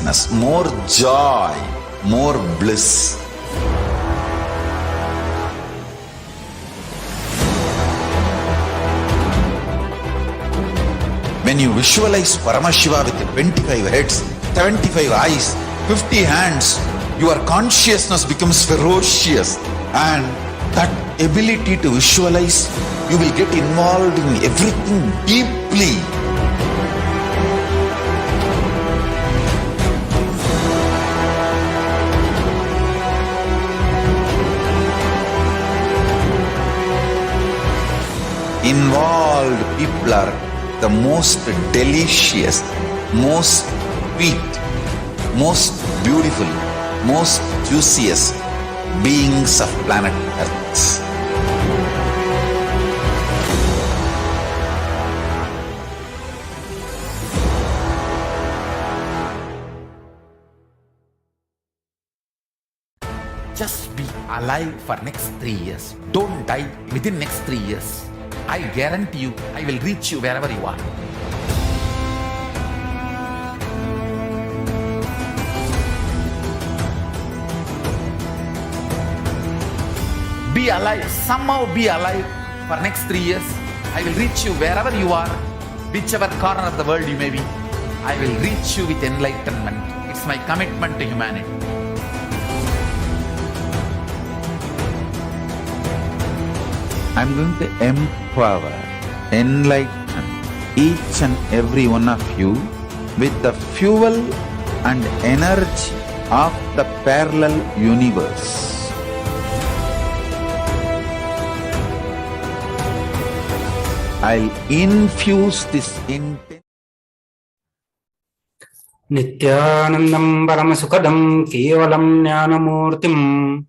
happiness, more joy, more bliss. When you visualize Paramashiva with 25 heads, 75 eyes, 50 hands, your consciousness becomes ferocious, and that ability to visualize, you will get involved in everything deeply. Involved people are the most delicious, most sweet, most beautiful, most juiciest beings of planet Earth. Just be alive for next 3 years. Don't die within next 3 years. I guarantee you, I will reach you wherever you are. Be alive, somehow be alive for next 3 years. I will reach you wherever you are, whichever corner of the world you may be. I will reach you with enlightenment. It's my commitment to humanity. I'm going to empower, enlighten each and every one of you with the fuel and energy of the parallel universe. I'll infuse this intent. Nithyananda Paramashivam Kevalam Jnanamurtim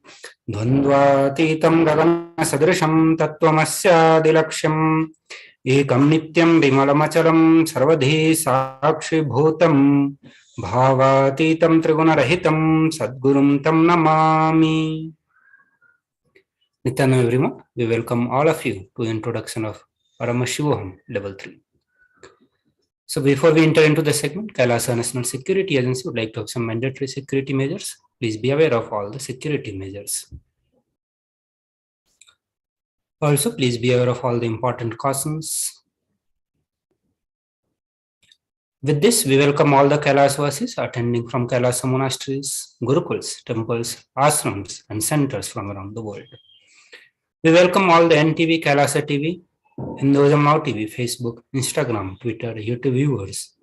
Dvandvatitam Gagana Sadrisham Tattvamasya Dilaksham Ekam Nityam Vimalamachalam Sarvadhi Sakshi Bhutam Bhavatitam Trigunarahitam Sadgurum Tam Namami. Nithyananda everyone, we welcome all of you to introduction of Paramashivoham level 3. So before we enter into the segment, KAILASA National Security Agency would like to have some mandatory security measures. Please be aware of all the security measures. Also, please be aware of all the important cautions. With this, we welcome all the KAILASvasis attending from KAILASA monasteries, gurukuls, temples, ashrams, and centers from around the world. We welcome all the NTV, KAILASA TV, Hinduism Now TV, Facebook, Instagram, Twitter, YouTube viewers,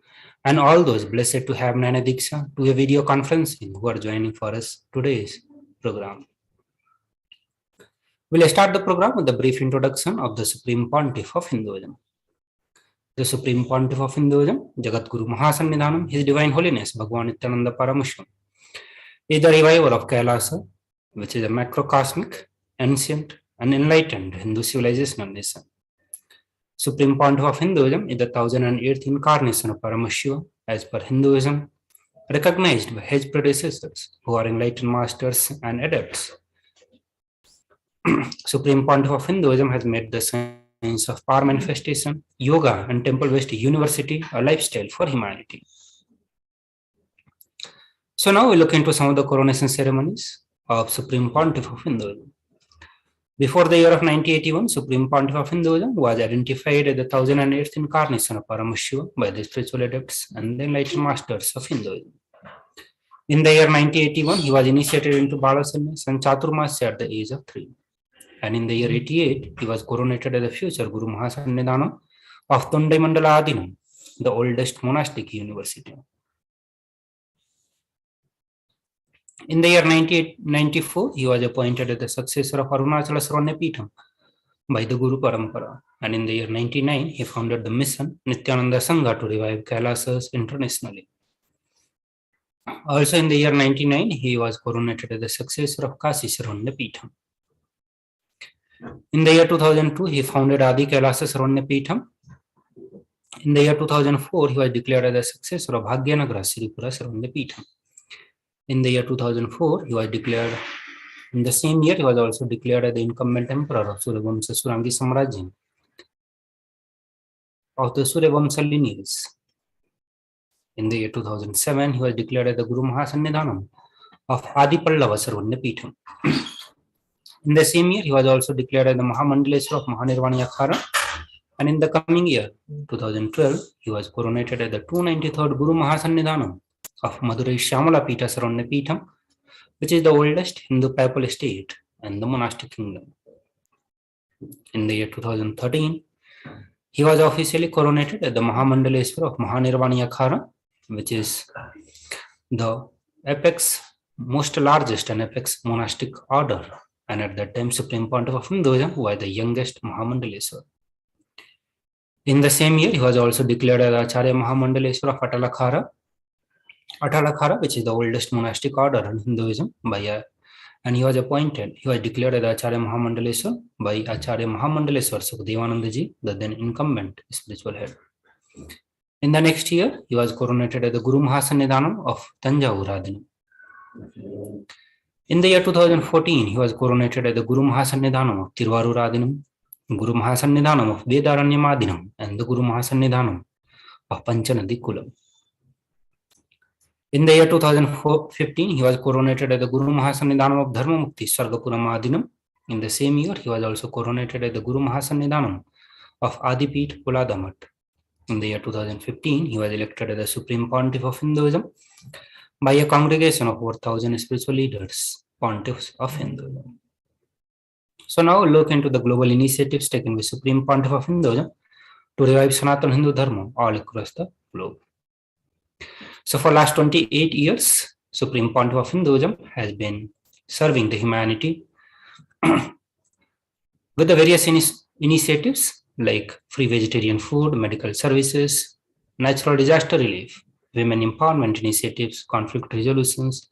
and all those blessed to have Nana Diksha to a video conferencing who are joining for us today's program. We'll start the program with a brief introduction of the Supreme Pontiff of Hinduism. The Supreme Pontiff of Hinduism, Jagat Guru Mahasannidhanam, His Divine Holiness Bhagwan Nithyananda Paramashivam, is the reviver of KAILASA, which is a macrocosmic, ancient, and enlightened Hindu civilizational nation. Supreme Pontiff of Hinduism is the 1008th incarnation of Paramashiva as per Hinduism, recognized by his predecessors who are enlightened masters and adepts. Supreme Pontiff of Hinduism has made the science of power manifestation, yoga, and temple-based university a lifestyle for humanity. So now we look into some of the coronation ceremonies of Supreme Pontiff of Hinduism. Before the year of 1981, Supreme Pontiff of Hinduism was identified as the 1008th incarnation of Paramashiva by the spiritual adepts and the enlightened masters of Hinduism. In the year 1981, he was initiated into Balasanyas and Chaturmasya at the age of 3. And in the year 88, he was coronated as the future Guru Mahasannidhanam of Tundai Mandala Adinam, the oldest monastic university. In the year 1994, he was appointed as the successor of Arunachala Sravanyapitham by the Guru Parampara. And in the year 1999, he founded the mission Nithyananda Sangha to revive KAILASAs internationally. Also in the year 1999, he was coronated as the successor of Kashi Sravanyapitham. In the year 2002, he founded Adi KAILASA Sravanyapitham. In the year 2004, he was declared as the successor of Bhagyanagra Sripura Sravanyapitham. In the year 2004, he was declared, in the same year, he was also declared as the incumbent emperor of Suryavamsa Surangi Samrajya of the Suryavamsa lineage. In the year 2007, he was declared as the Guru Mahasannidhanam of Adi Pallava Sarvanya Peetham. In the same year, he was also declared as the Mahamandaleswara of Mahanirvani Akhara. And in the coming year, 2012, he was coronated as the 293rd Guru Mahasannidhanam of Madurai Shyamala Peetha Sarvanya Peetham, which is the oldest Hindu papal estate and the monastic kingdom. In the year 2013, he was officially coronated as the Mahamandaleswara of Mahanirvani Akhara, which is the apex, most largest and apex monastic order, and at that time Supreme Pontiff of Hinduism, who was the youngest Mahamandaleswara. In the same year, he was also declared as Acharya Mahamandaleswara of Atalakhara, which is the oldest monastic order in Hinduism, and he was declared as Acharya Mahamandaleswara by Acharya Mahamandaleswara Sukhdevanandaji, the then incumbent spiritual head. In the next year, he was coronated as the Guru Mahasannidhanam of Tanjavur Adinam. In the year 2014, he was coronated as the Guru Mahasannidhanam of Tiruvarur Adinam, Guru Mahasannidhanam of Vedaranyam Adinam, and the Guru Mahasannidhanam of Panchanadi Kulam. In the year 2015, he was coronated as the Guru Mahasannidhanam of Dharmamukti Sargapuram Adinam. In the same year, he was also coronated as the Guru Mahasannidhanam of Adipit Puladamat. In the year 2015, he was elected as the Supreme Pontiff of Hinduism by a congregation of over 1,000 spiritual leaders, Pontiffs of Hinduism. So now we'll look into the global initiatives taken by Supreme Pontiff of Hinduism to revive Sanatana Hindu Dharma all across the globe. So for last 28 years, Supreme Pontiff of Hinduism has been serving the humanity with the various initiatives like free vegetarian food, medical services, natural disaster relief, women empowerment initiatives, conflict resolutions,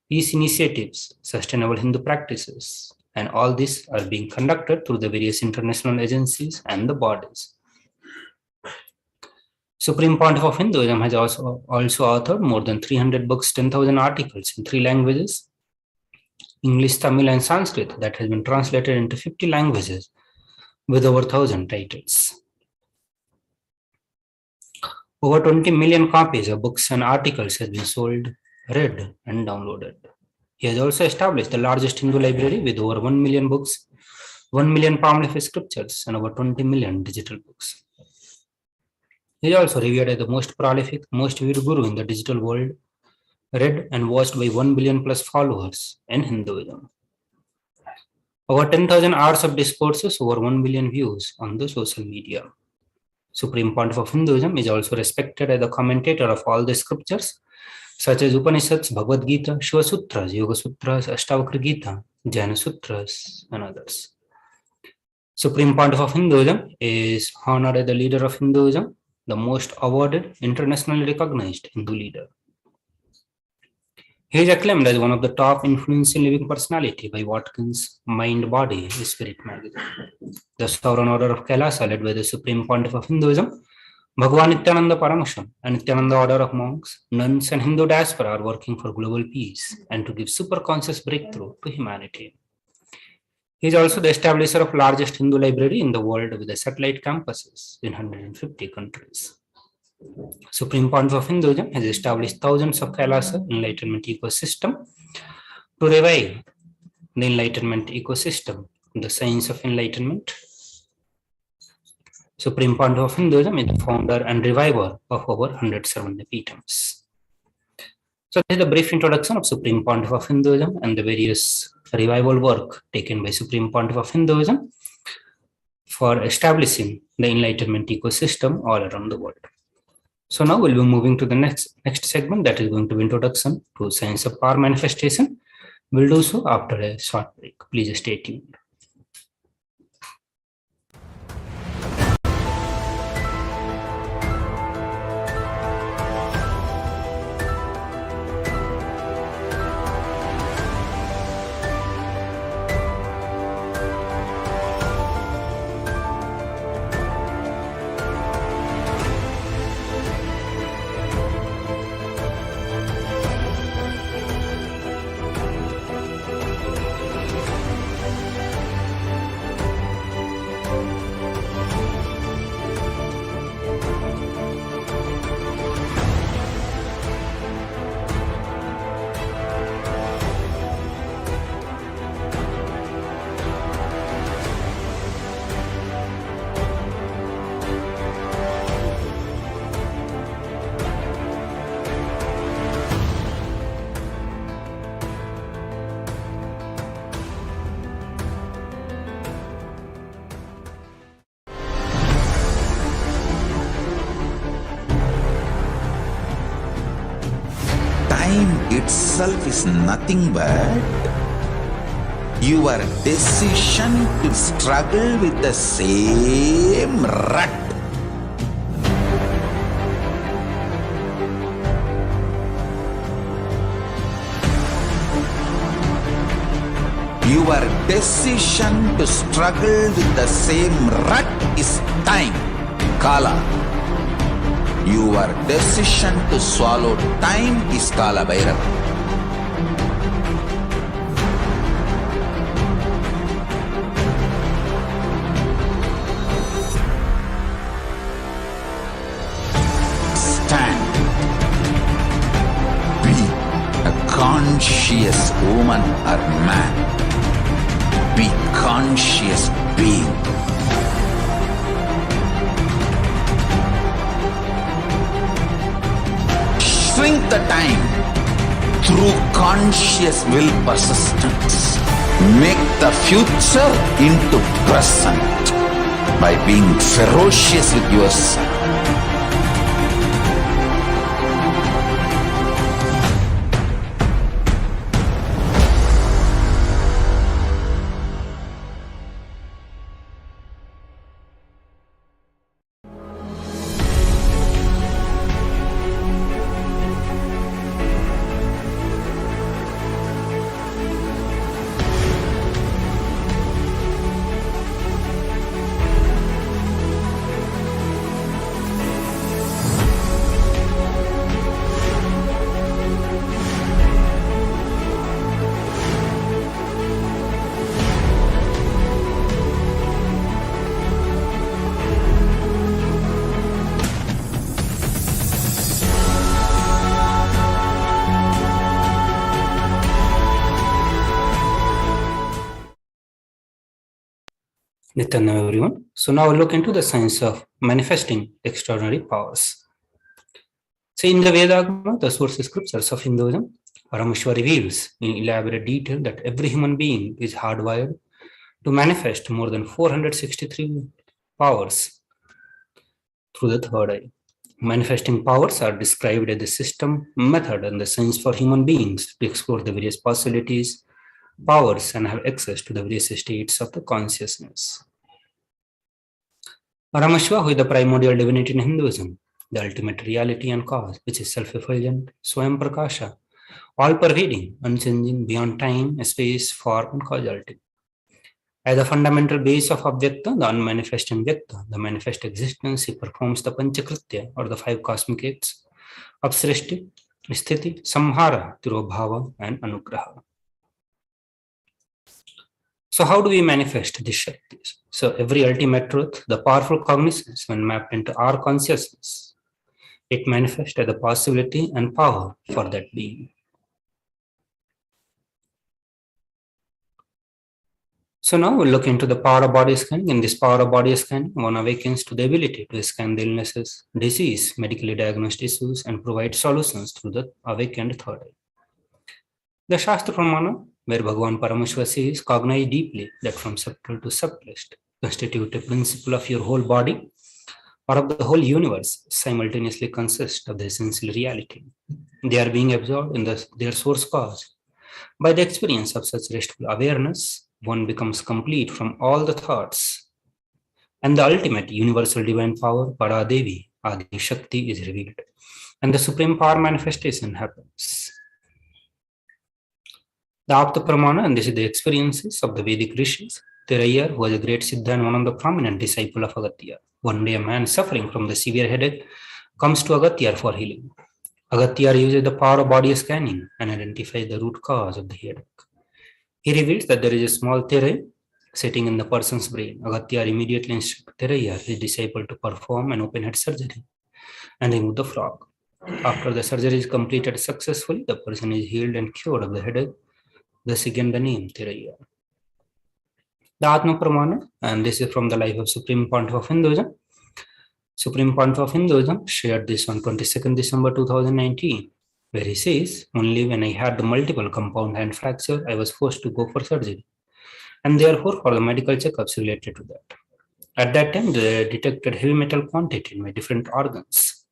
peace initiatives, sustainable Hindu practices, and all these are being conducted through the various international agencies and the bodies. Supreme Pontiff of Hinduism has also authored more than 300 books, 10,000 articles in 3 languages, English, Tamil, and Sanskrit, that has been translated into 50 languages with over 1,000 titles. Over 20 million copies of books and articles has been sold, read, and downloaded. He has also established the largest Hindu library with over 1 million books, 1 million palm leaf scriptures, and over 20 million digital books. He is also revered as the most prolific, most viewed guru in the digital world, read and watched by 1 billion plus followers in Hinduism. Over 10,000 hours of discourses, over 1 billion views on the social media. Supreme Pontiff of Hinduism is also respected as the commentator of all the scriptures, such as Upanishads, Bhagavad Gita, Shiva Sutras, Yoga Sutras, Ashtavakra Gita, Jnana Sutras, and others. Supreme Pontiff of Hinduism is honored as the leader of Hinduism, the most awarded, internationally recognized Hindu leader. He is acclaimed as one of the top influential living personality by Watkins' Mind, Body, Spirit magazine. The Sovereign Order of KAILASA, led by the Supreme Pontiff of Hinduism, Bhagwan Nithyananda Paramashivam, and Nithyananda Order of Monks, nuns, and Hindu diaspora are working for global peace and to give superconscious breakthrough to humanity. He is also the establisher of largest Hindu library in the world with the satellite campuses in 150 countries. Supreme Pontiff of Hinduism has established thousands of KAILASA Enlightenment ecosystem to revive the Enlightenment ecosystem, the science of enlightenment. Supreme Pontiff of Hinduism is the founder and reviver of over 100 Sarvanya Peethams. So this is a brief introduction of Supreme Pontiff of Hinduism and the various revival work taken by Supreme Pontiff of Hinduism for establishing the Enlightenment ecosystem all around the world. So now we'll be moving to the next segment, that is going to be introduction to science of power manifestation. We'll do so after a short break. Please stay tuned. time itself is nothing but your decision to struggle with the same rut. Your decision to struggle with the same rut is time, Kala. Your decision to swallow time is Kala Bhairava. Stand. Be a conscious woman or man. Be conscious being. Shrink the time through conscious will persistence. Make the future into present by being ferocious with yourself. Nithyananda everyone. So now we'll look into the science of manifesting extraordinary powers. So in the Vedagama, the source scriptures of Hinduism, Paramashiva reveals in elaborate detail that every human being is hardwired to manifest more than 463 powers through the third eye. Manifesting powers are described as the system, method, and the science for human beings to explore the various possibilities, powers, and have access to the various states of the consciousness. Paramashiva, who is the primordial divinity in Hinduism, the ultimate reality and cause, which is self-effulgent, Swayam Prakasha, all-pervading, unchanging, beyond time, space, form, and causality. As the fundamental base of Avyakta, the unmanifesting Vyakta, the manifest existence, he performs the Panchakritya, or the 5 cosmic acts of Srishti, Sthiti, Samhara, Tirobhava, and Anugraha. So how do we manifest these Shaktis? So every ultimate truth, the powerful cognizance, when mapped into our consciousness, it manifests as the possibility and power for that being. So now we'll look into the power of body scanning. In this power of body scanning, one awakens to the ability to scan the illnesses, disease, medically diagnosed issues, and provide solutions through the awakened third eye. The Shastra Pramana, where Bhagavan Paramashiva says, cognize deeply that from subtle to subtlest, constitute a principle of your whole body or of the whole universe, simultaneously consist of the essential reality. They are being absorbed in their source cause. By the experience of such restful awareness, one becomes complete from all the thoughts, and the ultimate universal divine power, Paradevi, Adi Shakti, is revealed, and the supreme power manifestation happens. The Apta Pramana, and this is the experiences of the Vedic rishis. Tirayar, who was a great Siddha and one of the prominent disciples of Agatya. One day a man suffering from the severe headache comes to Agatya for healing. Agatya uses the power of body scanning and identifies the root cause of the headache. He reveals that there is a small Tiray sitting in the person's brain. Agatya immediately instructs Tirayar, his disciple, to perform an open head surgery and remove the frog. After the surgery is completed successfully, the person is healed and cured of the headache. Thus again the name Tiraya. The Atma Pramana, and this is from the life of Supreme Pontiff of Hinduism. Supreme Pontiff of Hinduism shared this on 22nd December 2019, where he says, only when I had the multiple compound hand fracture, I was forced to go for surgery, and therefore for the medical checkups related to that. At that time, they detected heavy metal quantity in my different organs.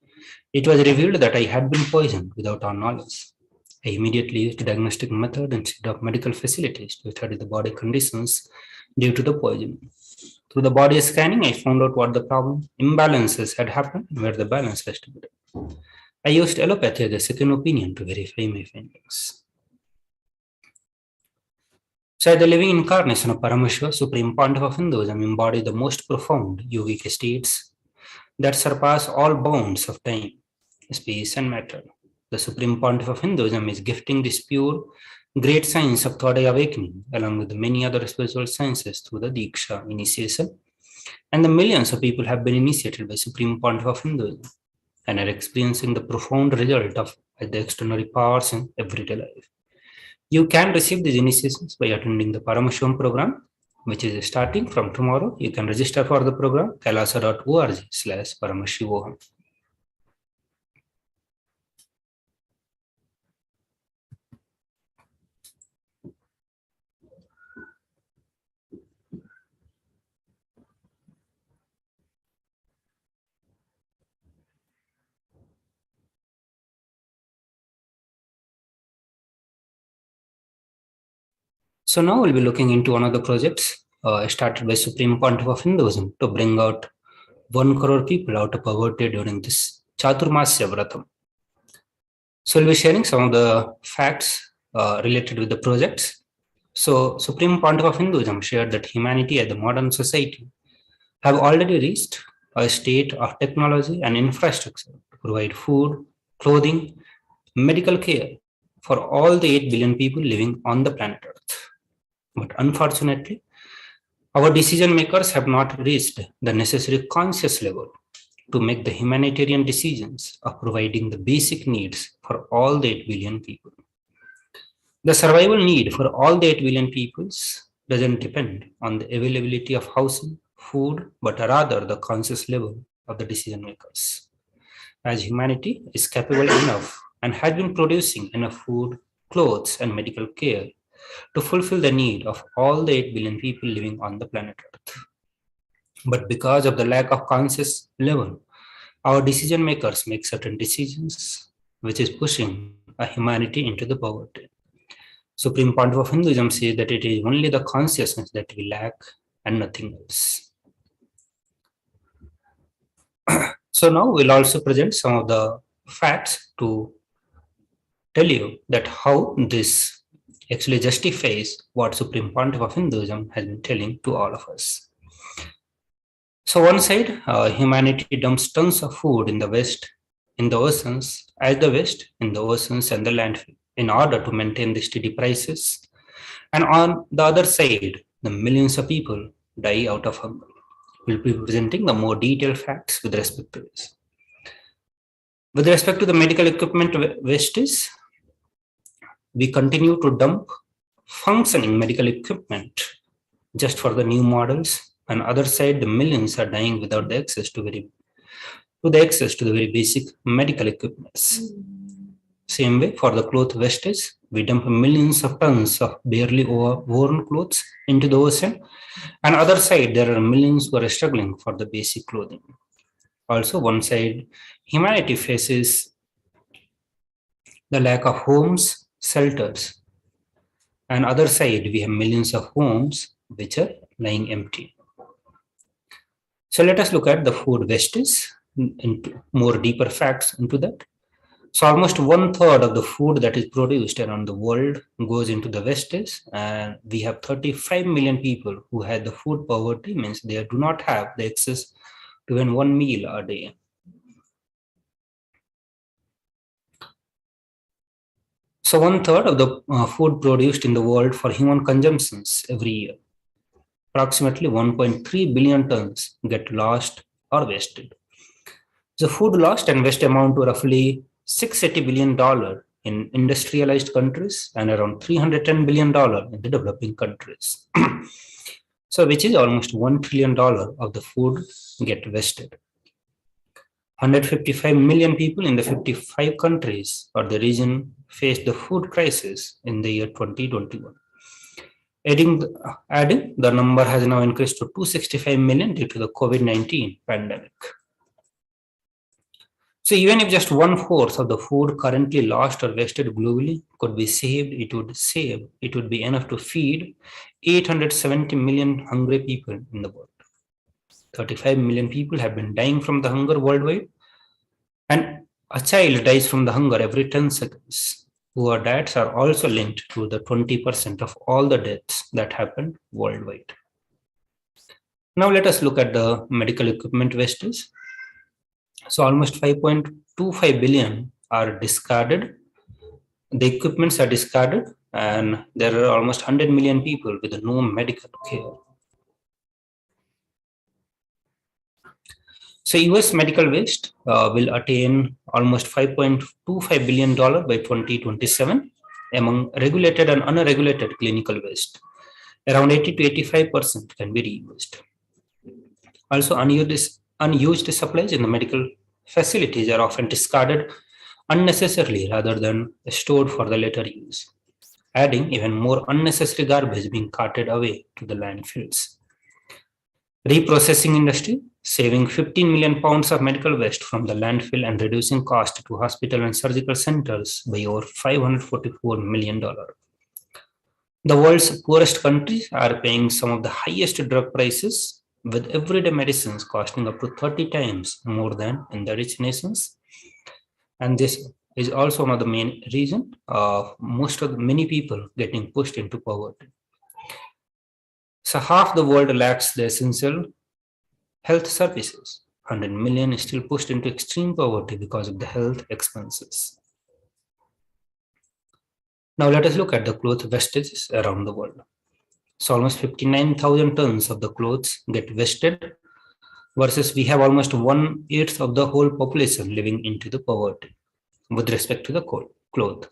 It was revealed that I had been poisoned without our knowledge. I immediately used a diagnostic method instead of medical facilities to study the body conditions due to the poison. Through the body scanning, I found out what the problem imbalances had happened and where the balance has to be done. I used allopathy as a second opinion to verify my findings. So, the living incarnation of Paramashiva, Supreme Pontiff of Hinduism, embodied the most profound yogic states that surpass all bounds of time, space, and matter. The Supreme Pontiff of Hinduism is gifting this pure, great science of third eye awakening, along with many other spiritual sciences through the Diksha initiation. And the millions of people have been initiated by Supreme Pontiff of Hinduism and are experiencing the profound result of the extraordinary powers in everyday life. You can receive these initiations by attending the Paramashivoham program, which is starting from tomorrow. You can register for the program, kailasa.org/Paramashivoham. So now we'll be looking into one of the projects started by Supreme Pontiff of Hinduism to bring out 1 crore people out of poverty during this Chaturmasya Vratam. So we'll be sharing some of the facts related with the projects. So Supreme Pontiff of Hinduism shared that humanity as the modern society have already reached a state of technology and infrastructure to provide food, clothing, medical care for all the 8 billion people living on the planet Earth. But unfortunately, our decision makers have not reached the necessary conscious level to make the humanitarian decisions of providing the basic needs for all the 8 billion people. The survival need for all the 8 billion peoples doesn't depend on the availability of housing, food, but rather the conscious level of the decision makers. As humanity is capable enough and has been producing enough food, clothes, and medical care to fulfill the need of all the 8 billion people living on the planet Earth. But because of the lack of conscious level, our decision makers make certain decisions which is pushing a humanity into the poverty. Supreme Pontiff of Hinduism says that it is only the consciousness that we lack and nothing else. So now we'll also present some of the facts to tell you that how this actually justifies what Supreme Pontiff of Hinduism has been telling to all of us. So one side, humanity dumps tons of food in the West, in the oceans, as the West, in the oceans and the landfill, in order to maintain the steady prices. And on the other side, the millions of people die out of hunger. We'll be presenting the more detailed facts with respect to this. With respect to the medical equipment wastage, we continue to dump functioning medical equipment just for the new models. On the other side, the millions are dying without the access to the very basic medical equipments. Same way for the cloth wastage, we dump millions of tons of barely worn clothes into the ocean. On the other side, there are millions who are struggling for the basic clothing. Also, one side, humanity faces the lack of homes, shelters. And other side, we have millions of homes which are lying empty. So let us look at the food wastage into more deeper facts into that. So almost 1/3 of the food that is produced around the world goes into the wastage, and we have 35 million people who have the food poverty, means they do not have the access to even one meal a day. So 1/3 of the food produced in the world for human consumptions every year, approximately 1.3 billion tons, get lost or wasted. The food lost and waste amount to roughly $680 billion in industrialized countries and around $310 billion in the developing countries. So which is almost $1 trillion of the food get wasted. 155 million people in the 55 countries or the region faced the food crisis in the year 2021. Adding, the number has now increased to 265 million due to the COVID-19 pandemic. So even if just 1/4 of the food currently lost or wasted globally could be saved, it would be enough to feed 870 million hungry people in the world. 35 million people have been dying from the hunger worldwide, and a child dies from the hunger every 10 seconds. Poor diets are also linked to the 20% of all the deaths that happen worldwide. Now let us look at the medical equipment wastage. So almost 5.25 billion are discarded. The equipments are discarded, and there are almost 100 million people with no medical care. So US medical waste will attain almost $5.25 billion by 2027 among regulated and unregulated clinical waste. Around 80 to 85% can be reused. Also, unused supplies in the medical facilities are often discarded unnecessarily rather than stored for the later use, adding even more unnecessary garbage being carted away to the landfills. Reprocessing industry, saving 15 million pounds of medical waste from the landfill and reducing cost to hospital and surgical centers by over $544 million. The world's poorest countries are paying some of the highest drug prices, with everyday medicines costing up to 30 times more than in the rich nations. And this is also one of the main reasons of many people getting pushed into poverty. So half the world lacks the essential health services. 100 million is still pushed into extreme poverty because of the health expenses. Now let us look at the cloth wastages around the world. So almost 59,000 tons of the clothes get wasted, versus we have almost 1/8 of the whole population living into the poverty with respect to the cloth.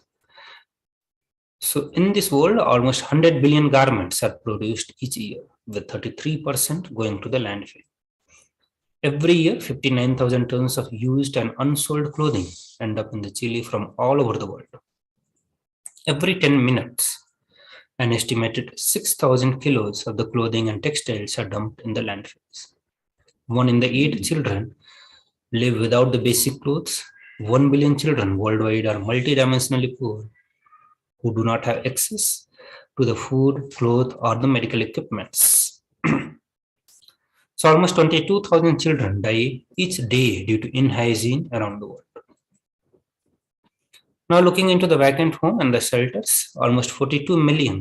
So in this world, almost 100 billion garments are produced each year, with 33% going to the landfill. Every year, 59,000 tons of used and unsold clothing end up in the Chile from all over the world. Every 10 minutes, an estimated 6,000 kilos of the clothing and textiles are dumped in the landfills. 1 in the 8 children live without the basic clothes. 1 billion children worldwide are multidimensionally poor, who do not have access to the food, clothes, or the medical equipments. So almost 22,000 children die each day due to inhygiene around the world. Now looking into the vacant home and the shelters, almost 42 million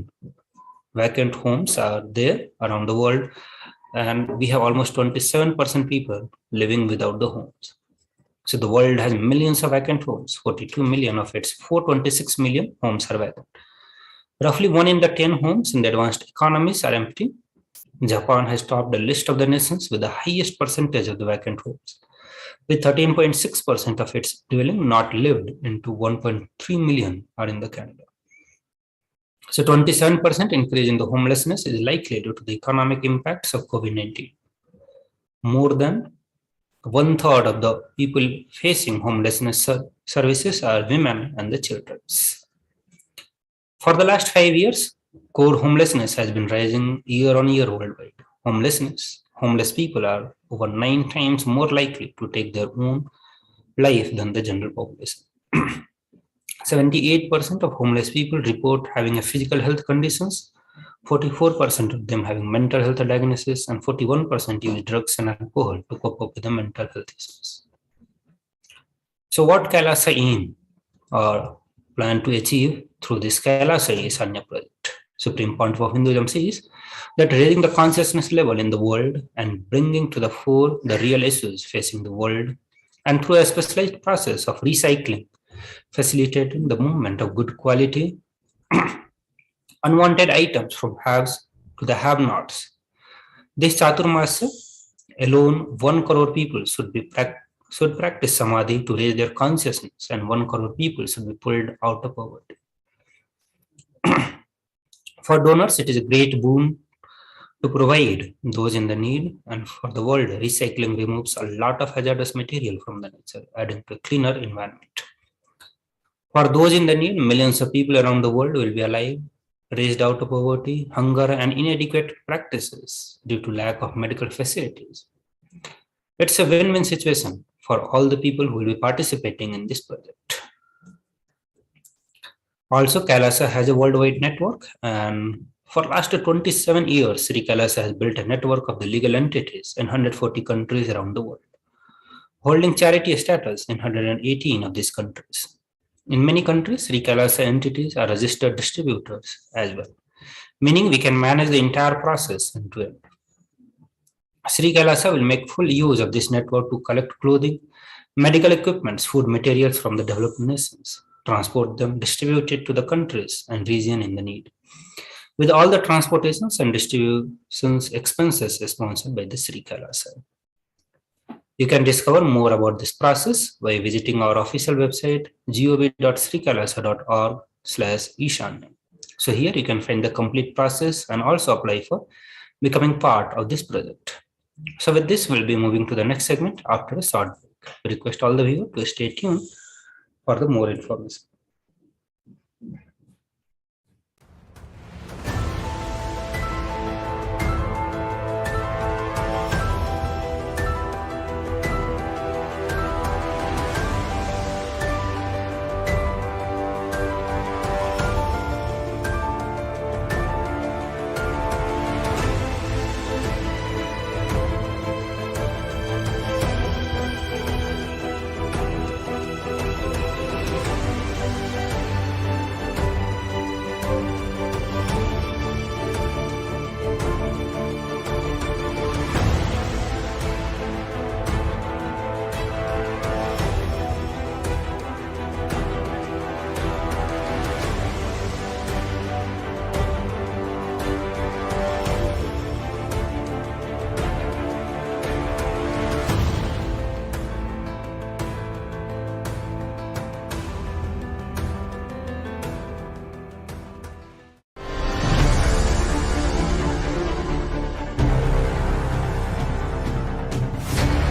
vacant homes are there around the world, and we have almost 27% people living without the homes. So the world has millions of vacant homes. 42 million of its 426 million homes are vacant. Roughly 1 in the 10 homes in the advanced economies are empty. Japan has topped the list of the nations with the highest percentage of the vacant homes, with 13.6% of its dwelling not lived into. 1.3 million are in the Canada. So 27% increase in the homelessness is likely due to the economic impacts of COVID-19. More than 1/3 of the people facing homelessness services are women and the children. For the last 5 years, core homelessness has been rising year on year worldwide. Homeless people are over 9 times more likely to take their own life than the general population. 78% of homeless people report having a physical health conditions, 44% of them having mental health diagnosis, and 41% use drugs and alcohol to cope up with the mental health issues. So what KAILASA aim or plan to achieve through this KAILASA Isanya project? Supreme Pontiff of Hinduism says that raising the consciousness level in the world and bringing to the fore the real issues facing the world, and through a specialized process of recycling, facilitating the movement of good quality unwanted items from haves to the have-nots. This Chaturmasya alone, 1 crore people should practice samadhi to raise their consciousness, and 1 crore people should be pulled out of poverty. For donors, it is a great boon to provide those in the need, and for the world, recycling removes a lot of hazardous material from the nature, adding to a cleaner environment. For those in the need, millions of people around the world will be alive, raised out of poverty, hunger, and inadequate practices due to lack of medical facilities. It's a win-win situation for all the people who will be participating in this project. Also, KAILASA has a worldwide network, and for last 27 years, Sri KAILASA has built a network of the legal entities in 140 countries around the world, holding charity status in 118 of these countries. In many countries, Sri KAILASA entities are registered distributors as well, meaning we can manage the entire process end to end. Sri KAILASA will make full use of this network to collect clothing, medical equipments, food materials from the developed nations, transport them, distribute it to the countries and region in the need, with all the transportations and distributions expenses sponsored by the Sri KAILASA. You can discover more about this process by visiting our official website gov.srikailasa.org/ishanya. So here you can find the complete process and also apply for becoming part of this project. So with this, we'll be moving to the next segment after a short break. I request all the viewers to stay tuned for the more information.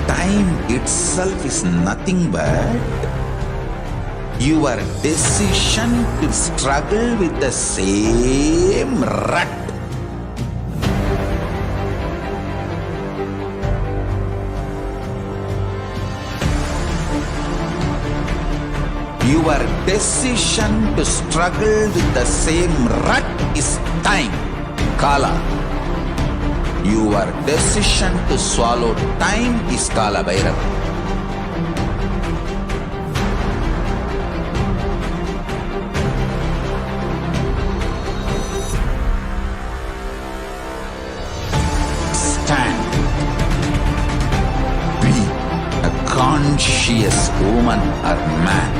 Time itself is nothing but your decision to struggle with the same rut. Your decision to struggle with the same rut is time, Kala. Your decision to swallow time is Kala Bhairava. Stand. Be a conscious woman or man.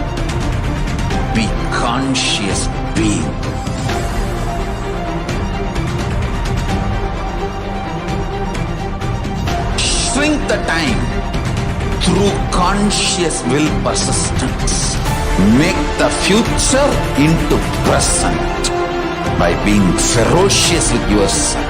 Be conscious being. Shrink the time through conscious will persistence. Make the future into present by being ferocious with yourself.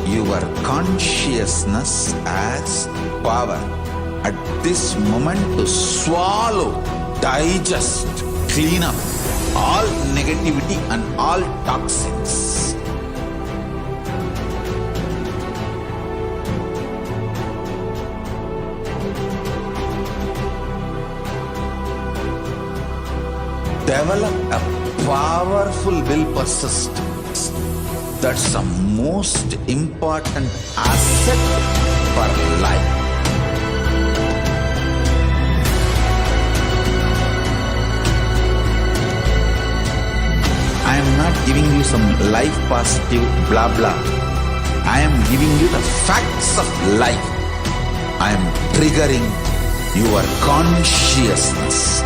Your consciousness has power at this moment to swallow, digest, clean up all negativity and all toxins. develop a powerful will persist. That's the most important asset for life. I am not giving you some life positive blah blah. I am giving you the facts of life. I am triggering your consciousness.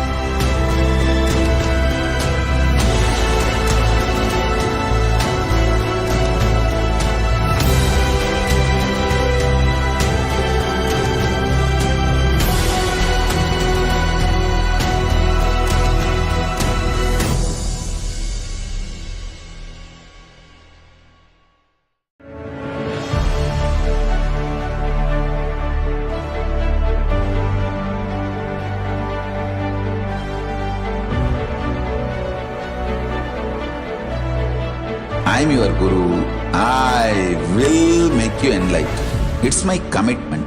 I am your Guru. I will make you enlightened. It's my commitment.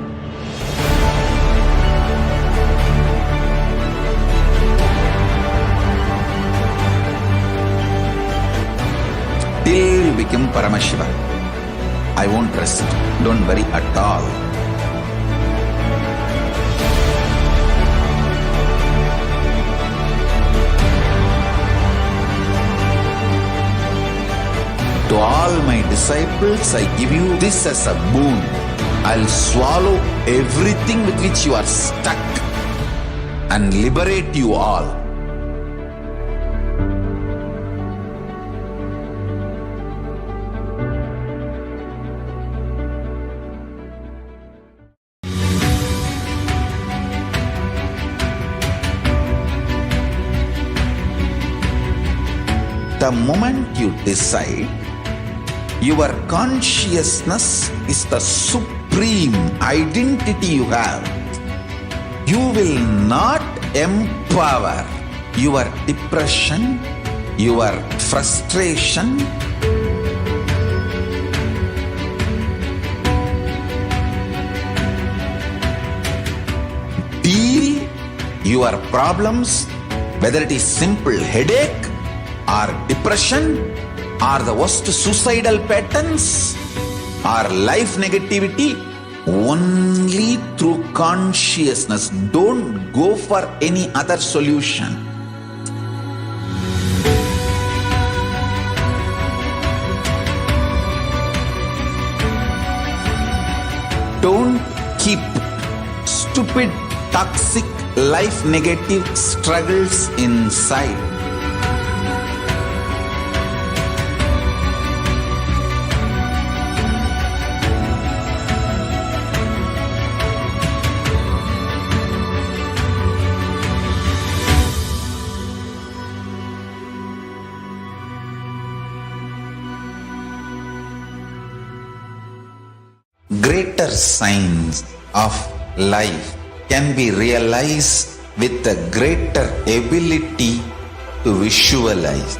Till you become Paramashiva, I won't rest. Don't worry at all. To all my disciples, I give you this as a boon. I'll swallow everything with which you are stuck and liberate you all. The moment you decide, your consciousness is the supreme identity you have. You will not empower your depression, your frustration, deal your problems, whether it is simple headache or depression, or the worst suicidal patterns, or life negativity, only through consciousness. Don't go for any other solution. Don't keep stupid, toxic, life negative struggles inside. Greater signs of life can be realized with a greater ability to visualize.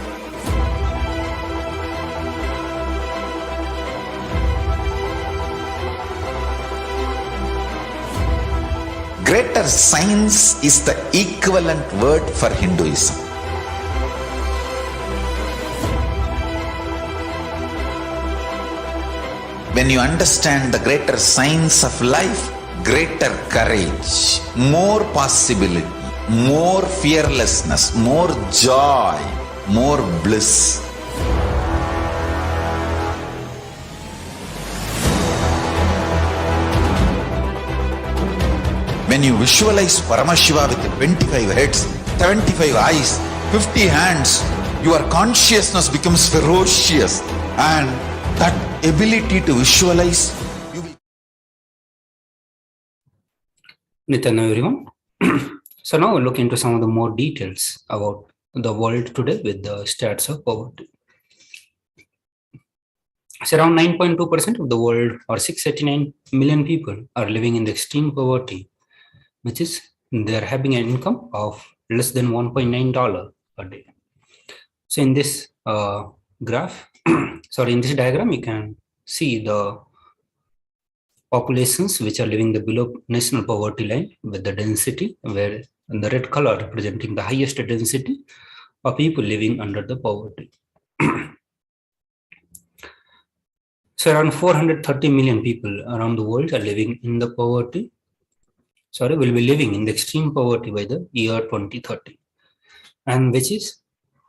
Greater science is the equivalent word for Hinduism. When you understand the greater science of life, greater courage, more possibility, more fearlessness, more joy, more bliss. When you visualize Paramashiva with 25 heads, 75 eyes, 50 hands, your consciousness becomes ferocious, and that ability to visualize, you will... Nithyananda everyone. So now we'll look into some of the more details about the world today with the stats of poverty. So around 9.2% of the world, or 689 million people, are living in the extreme poverty, which is they're having an income of less than $1.9 a day. So in this graph, in this diagram, you can see the populations which are living below national poverty line with the density, where the red color representing the highest density of people living under the poverty. So around 430 million people around the world are living in the poverty. Will be living in the extreme poverty by the year 2030, and which is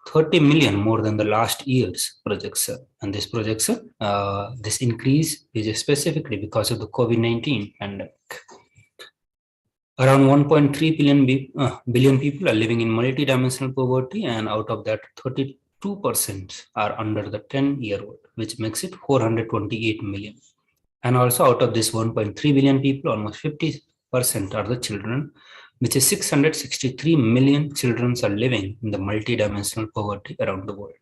30 million more than the last year's projection. And this projection, this increase is specifically because of the COVID-19 pandemic. Around 1.3 billion people are living in multidimensional poverty, and out of that, 32% are under the 10-year-old, which makes it 428 million. And also out of this 1.3 billion people, almost 50% are the children, which is 663 million children are living in the multidimensional poverty around the world.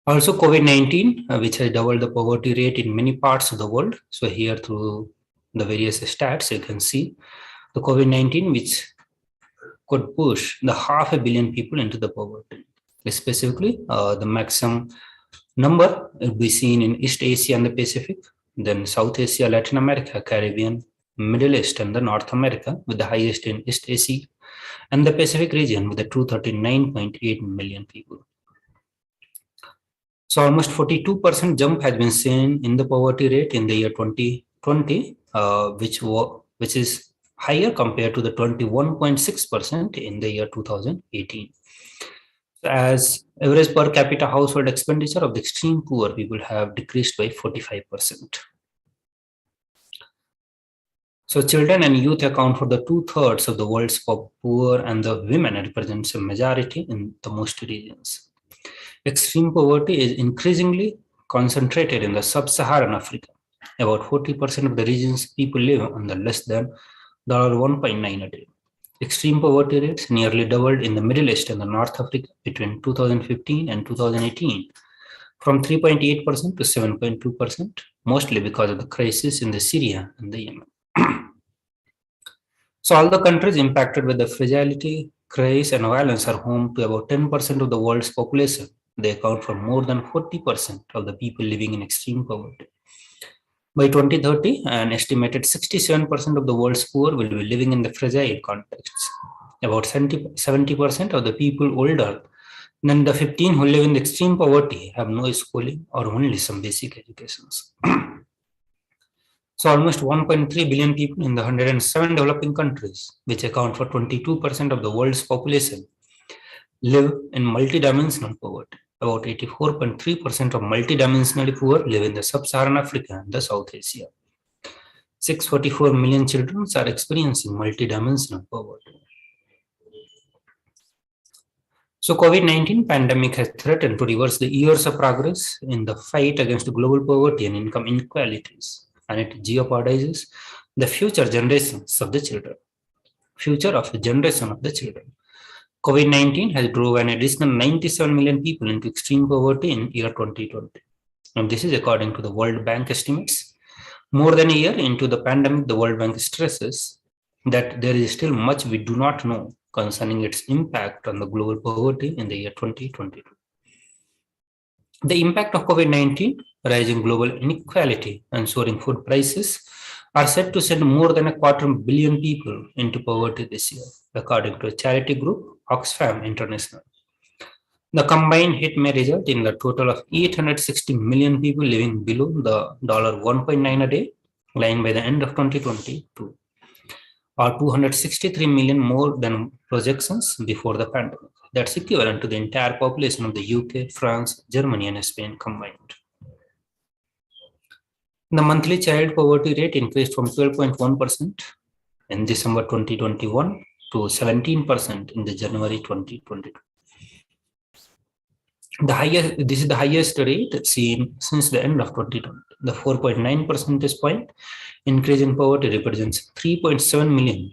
Also, COVID-19, which has doubled the poverty rate in many parts of the world. So here through the various stats, you can see the COVID-19, which could push the 500 million people into the poverty. Specifically, the maximum number will be seen in East Asia and the Pacific, then South Asia, Latin America, Caribbean, Middle East, and the North America, with the highest in East Asia and the Pacific region with the 239.8 million people. So almost 42% jump has been seen in the poverty rate in the year 2020, which is higher compared to the 21.6% in the year 2018. As average per capita household expenditure of the extreme poor people have decreased by 45%. So children and youth account for the 2/3 of the world's poor, and the women represents a majority in the most regions. Extreme poverty is increasingly concentrated in the sub-Saharan Africa. About 40% of the region's people live on the less than $1.9 a day. Extreme poverty rates nearly doubled in the Middle East and the North Africa between 2015 and 2018, from 3.8% to 7.2%, mostly because of the crisis in the Syria and the Yemen. So all the countries impacted with the fragility, crisis, and violence are home to about 10% of the world's population. They account for more than 40% of the people living in extreme poverty. By 2030, an estimated 67% of the world's poor will be living in the fragile contexts. About 70% of the people older than the 15 who live in the extreme poverty have no schooling or only some basic educations. So almost 1.3 billion people in the 107 developing countries, which account for 22% of the world's population, live in multidimensional poverty. About 84.3% of multidimensionally poor live in the sub-Saharan Africa and the South Asia. 644 million children are experiencing multidimensional poverty. So COVID-19 pandemic has threatened to reverse the years of progress in the fight against global poverty and income inequalities, and it jeopardizes the future generations of the children. COVID-19 has drove an additional 97 million people into extreme poverty in year 2020. And this is according to the World Bank estimates. More than a year into the pandemic, the World Bank stresses that there is still much we do not know concerning its impact on the global poverty in the year 2022. The impact of COVID-19, rising global inequality, and soaring food prices are said to send more than 250 million people into poverty this year, according to a charity group, Oxfam International. The combined hit may result in a total of 860 million people living below the $1.9 a day line by the end of 2022, or 263 million more than projections before the pandemic. That's equivalent to the entire population of the UK, France, Germany, and Spain combined. The monthly child poverty rate increased from 12.1% in December 2021 to 17% in the January 2022. This is the highest rate seen since the end of 2020. The 4.9 percentage point increase in poverty represents 3.7 million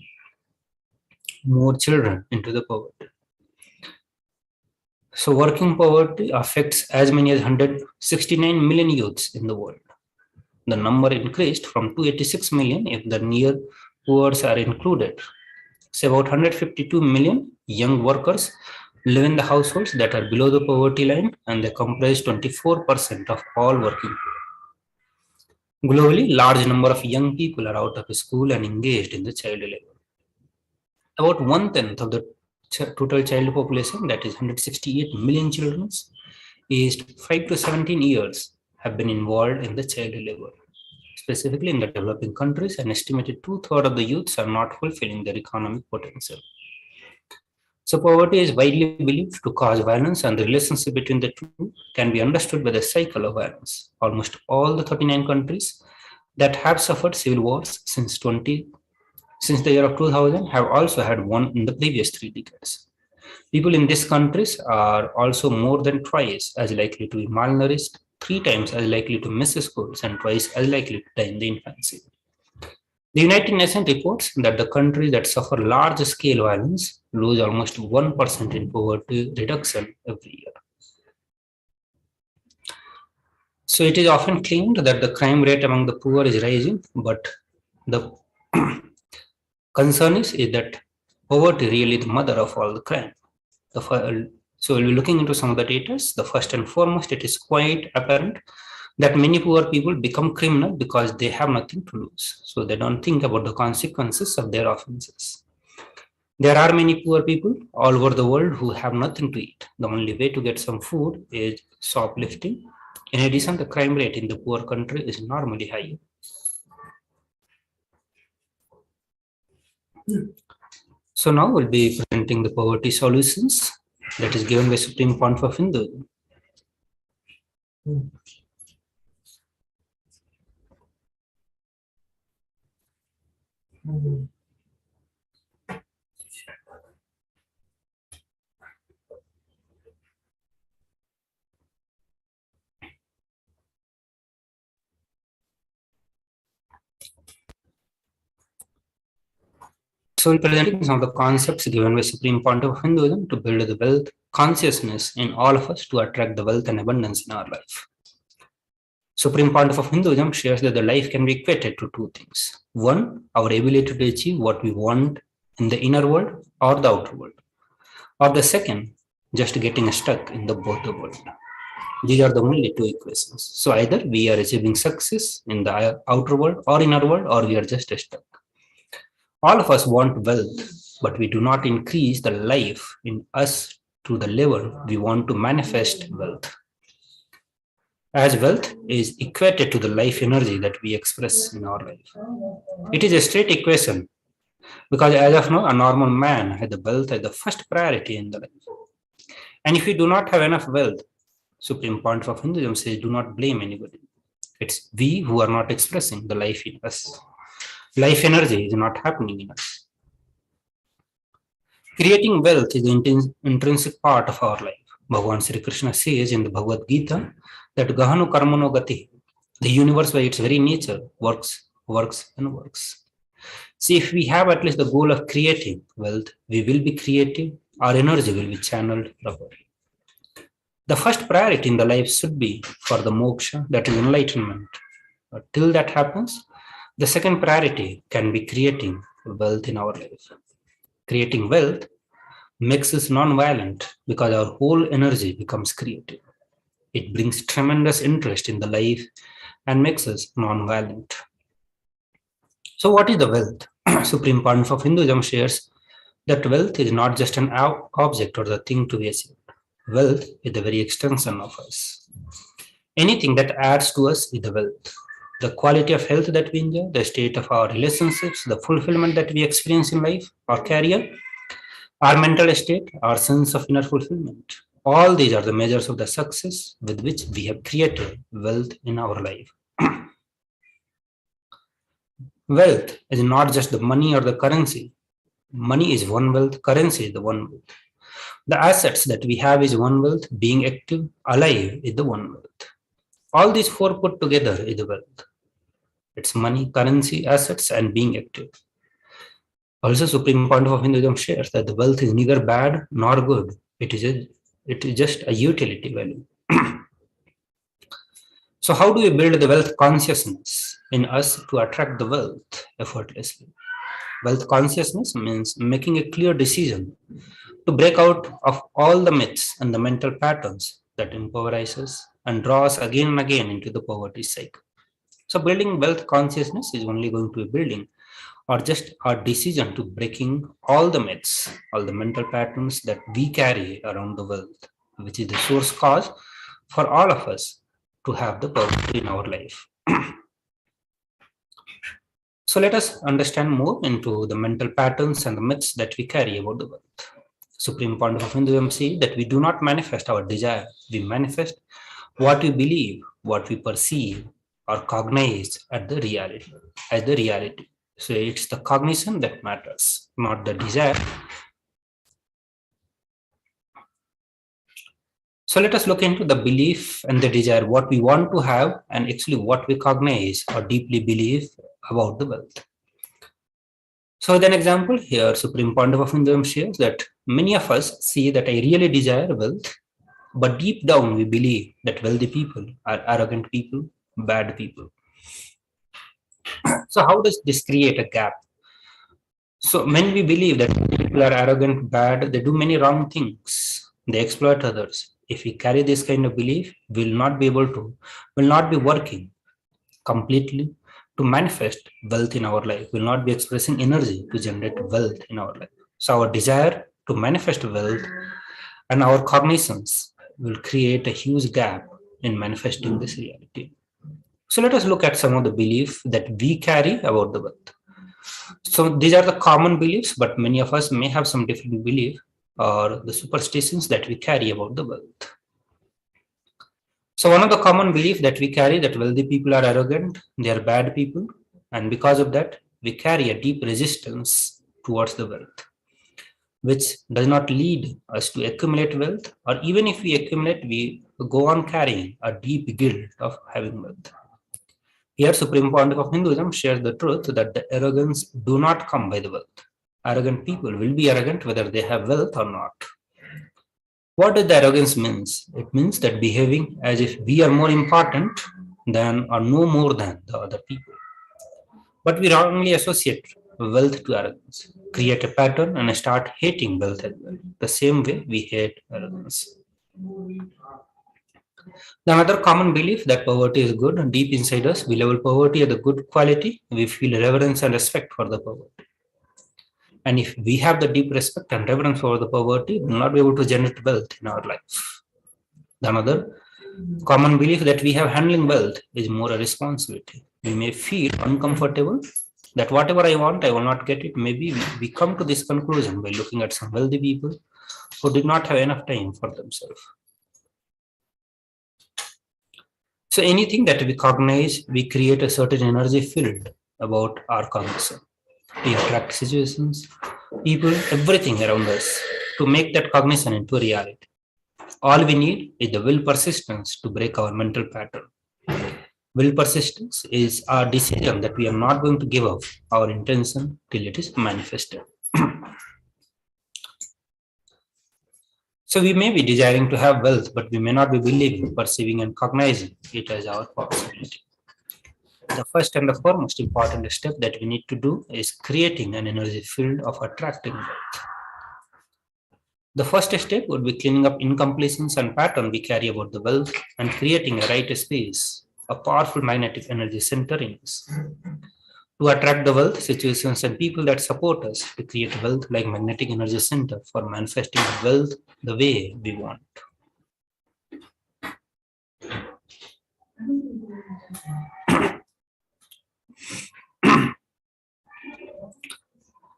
more children into the poverty. So working poverty affects as many as 169 million youths in the world. The number increased from 286 million if the near poor are included. So about 152 million young workers live in the households that are below the poverty line, and they comprise 24% of all working people. Globally, large number of young people are out of school and engaged in the child labor. About 1/10 of the total child population, that is 168 million children, aged 5 to 17 years, have been involved in the child labor. Specifically in the developing countries, an estimated two-thirds of the youths are not fulfilling their economic potential. So poverty is widely believed to cause violence, and the relationship between the two can be understood by the cycle of violence. Almost all the 39 countries that have suffered civil wars since the year of 2000 have also had one in the previous 3 decades. People in these countries are also more than twice as likely to be malnourished, 3 times as likely to miss schools, and twice as likely to die in the infancy. The United Nations reports that the countries that suffer large-scale violence lose almost 1% in poverty reduction every year. So it is often claimed that the crime rate among the poor is rising, but the concern is that poverty really the mother of all the crime. So we'll be looking into some of the data. The first and foremost, it is quite apparent that many poor people become criminal because they have nothing to lose. So they don't think about the consequences of their offenses. There are many poor people all over the world who have nothing to eat. The only way to get some food is shoplifting. In addition, the crime rate in the poor country is normally high. So now we'll be presenting the poverty solutions that is given by Supreme Pontiff of Hinduism. So we're presenting some of the concepts given by Supreme Pontiff of Hinduism to build the wealth consciousness in all of us to attract the wealth and abundance in our life. Supreme Pontiff of Hinduism shares that the life can be equated to 2 things. 1, our ability to achieve what we want in the inner world or the outer world. Or the second, just getting stuck in the both the world. These are the only 2 equations. So either we are achieving success in the outer world or inner world, or we are just stuck. All of us want wealth, but we do not increase the life in us to the level we want to manifest wealth. As wealth is equated to the life energy that we express in our life. It is a straight equation because as of now, a normal man has the wealth as the first priority in the life. And if we do not have enough wealth, Supreme Pontiff of Hinduism says, do not blame anybody. It's we who are not expressing the life in us. Life energy is not happening in us. Creating wealth is the intrinsic part of our life. Bhagavan Sri Krishna says in the Bhagavad Gita that Gahanu Karmano Gati, the universe by its very nature works, and works. See, if we have at least the goal of creating wealth, we will be creative, our energy will be channeled properly. The first priority in the life should be for the moksha, that is enlightenment. But till that happens, the second priority can be creating wealth in our life. Creating wealth makes us non-violent because our whole energy becomes creative. It brings tremendous interest in the life and makes us non-violent. So what is the wealth? Supreme Pontiff of Hinduism shares that wealth is not just an object or the thing to be achieved. Wealth is the very extension of us. Anything that adds to us is the wealth. The quality of health that we enjoy, the state of our relationships, the fulfillment that we experience in life, our career, our mental state, our sense of inner fulfillment. All these are the measures of the success with which we have created wealth in our life. Wealth is not just the money or the currency. Money is one wealth, currency is the one wealth. The assets that we have is one wealth, being active, alive is the one wealth. All these 4 put together is the wealth. It's money, currency, assets, and being active. Also, Supreme Pontiff of Hinduism shares that the wealth is neither bad nor good. It is just a utility value. So how do we build the wealth consciousness in us to attract the wealth effortlessly? Wealth consciousness means making a clear decision to break out of all the myths and the mental patterns that impoverize us and draw us again and again into the poverty cycle. So building wealth consciousness is only going to be building or just our decision to breaking all the myths, all the mental patterns that we carry around the world, which is the source cause for all of us to have the purpose in our life. So let us understand more into the mental patterns and the myths that we carry about the world. Supreme point of Hinduism says that we do not manifest our desire, we manifest what we believe, what we perceive or cognize at the reality, as the reality. So it's the cognition that matters, not the desire. So let us look into the belief and the desire, what we want to have and actually what we cognize or deeply believe about the wealth. So with an example here, Supreme Pontiff of Hinduism shares that many of us see that I really desire wealth, but deep down we believe that wealthy people are arrogant people, bad people. So how does this create a gap? So when we believe that people are arrogant, bad, they do many wrong things, they exploit others. If we carry this kind of belief, will not be working completely to manifest wealth in our life, will not be expressing energy to generate wealth in our life. So our desire to manifest wealth and our cognitions will create a huge gap in manifesting this reality. So let us look at some of the beliefs that we carry about the wealth. So these are the common beliefs, but many of us may have some different belief or the superstitions that we carry about the wealth. So one of the common belief that we carry that wealthy people are arrogant, they are bad people, and because of that, we carry a deep resistance towards the wealth, which does not lead us to accumulate wealth, or even if we accumulate, we go on carrying a deep guilt of having wealth. Here, Supreme Pontiff of Hinduism shares the truth that the arrogance do not come by the wealth. Arrogant people will be arrogant whether they have wealth or not. What does the arrogance means? It means that behaving as if we are more important than or no more than the other people. But we wrongly associate wealth to arrogance, create a pattern and start hating wealth as well, the same way we hate arrogance. The another common belief that poverty is good, and deep inside us, we label poverty as a good quality. We feel reverence and respect for the poverty. And if we have the deep respect and reverence for the poverty, we will not be able to generate wealth in our life. The another common belief that we have handling wealth is more a responsibility. We may feel uncomfortable that whatever I want, I will not get it. Maybe we come to this conclusion by looking at some wealthy people who did not have enough time for themselves. So anything that we cognize, we create a certain energy field about our cognition. We attract situations, people, everything around us to make that cognition into a reality. All we need is the will persistence to break our mental pattern. Will persistence is our decision that we are not going to give up our intention till it is manifested. So we may be desiring to have wealth, but we may not be believing, perceiving, and cognizing it as our possibility. The first and the foremost important step that we need to do is creating an energy field of attracting wealth. The first step would be cleaning up incompletions and pattern we carry about the wealth and creating a right space, a powerful magnetic energy center in us. To attract the wealth, situations, and people that support us to create wealth like magnetic energy center for manifesting wealth the way we want.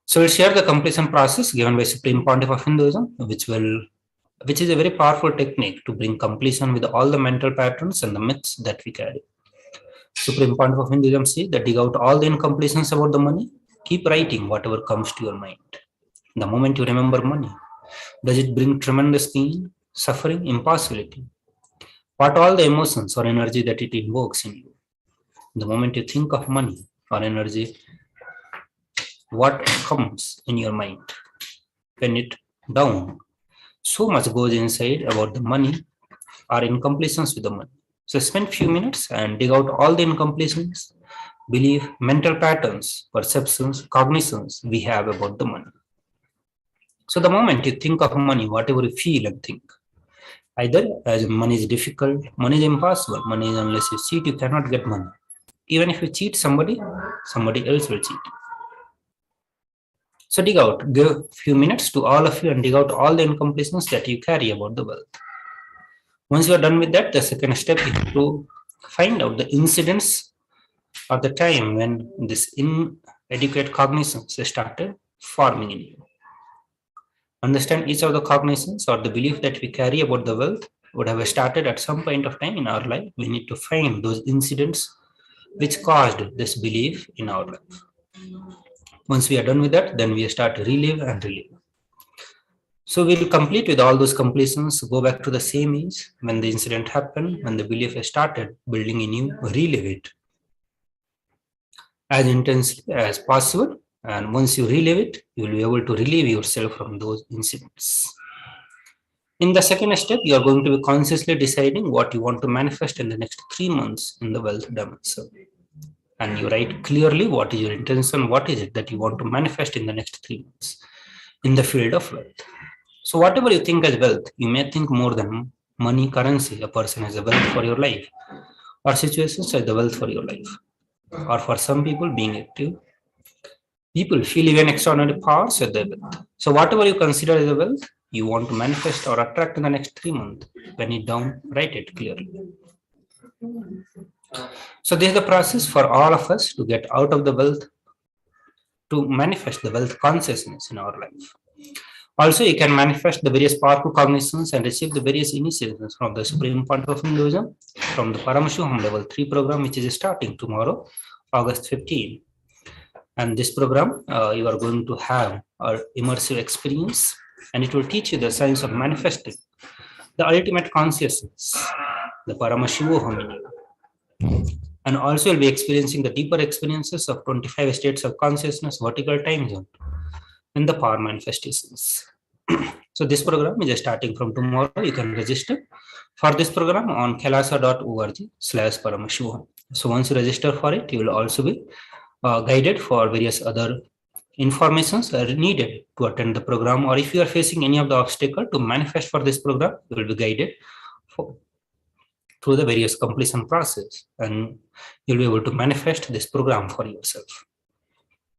So we'll share the completion process given by Supreme Pontiff of Hinduism, which is a very powerful technique to bring completion with all the mental patterns and the myths that we carry. Supreme Pontiff of Hinduism says that dig out all the incompletions about the money, keep writing whatever comes to your mind. The moment you remember money, does it bring tremendous pain, suffering, impossibility? What all the emotions or energy that it invokes in you? The moment you think of money or energy, what comes in your mind? Pen it down. So much goes inside about the money or incompletions with the money. So spend few minutes and dig out all the incompletions, belief, mental patterns, perceptions, cognitions we have about the money. So the moment you think of money, whatever you feel and think, either as money is difficult, money is impossible, money is unless you cheat, you cannot get money. Even if you cheat somebody, somebody else will cheat you. So dig out, give a few minutes to all of you and dig out all the incompletions that you carry about the wealth. Once you are done with that, the second step is to find out the incidents or the time when this inadequate cognitions started forming in you. Understand each of the cognitions or the belief that we carry about the wealth would have started at some point of time in our life. We need to find those incidents which caused this belief in our life. Once we are done with that, then we start to relive and relive. So we'll complete with all those completions, go back to the same age when the incident happened, when the belief started building in you, relive it as intensely as possible. And once you relive it, you will be able to relieve yourself from those incidents. In the second step, you are going to be consciously deciding what you want to manifest in the next 3 months in the wealth dimension. And you write clearly what is your intention, what is it that you want to manifest in the next 3 months in the field of wealth. So whatever you think as wealth, you may think more than money, currency, a person has a wealth for your life, or situations as the wealth for your life. Or for some people, being active, people feel even extraordinary powers as their wealth. So whatever you consider as a wealth, you want to manifest or attract in the next 3 months, pen it down, write it clearly. So this is the process for all of us to get out of the wealth, to manifest the wealth consciousness in our life. Also, you can manifest the various powerful cognitions and receive the various initiations from the Supreme Point of Hinduism, from the Paramashivoham Level 3 program, which is starting tomorrow, August 15. And this program, you are going to have an immersive experience, and it will teach you the science of manifesting the ultimate consciousness, the Paramashivoham in you. And also you'll be experiencing the deeper experiences of 25 states of consciousness, vertical time zone, and the power manifestations. So this program is starting from tomorrow. You can register for this program on kailasa.org/Paramashivoham. So once you register for it, you will also be guided for various other informations are needed to attend the program, or if you are facing any of the obstacle to manifest for this program, you will be guided through the various completion process, and you'll be able to manifest this program for yourself.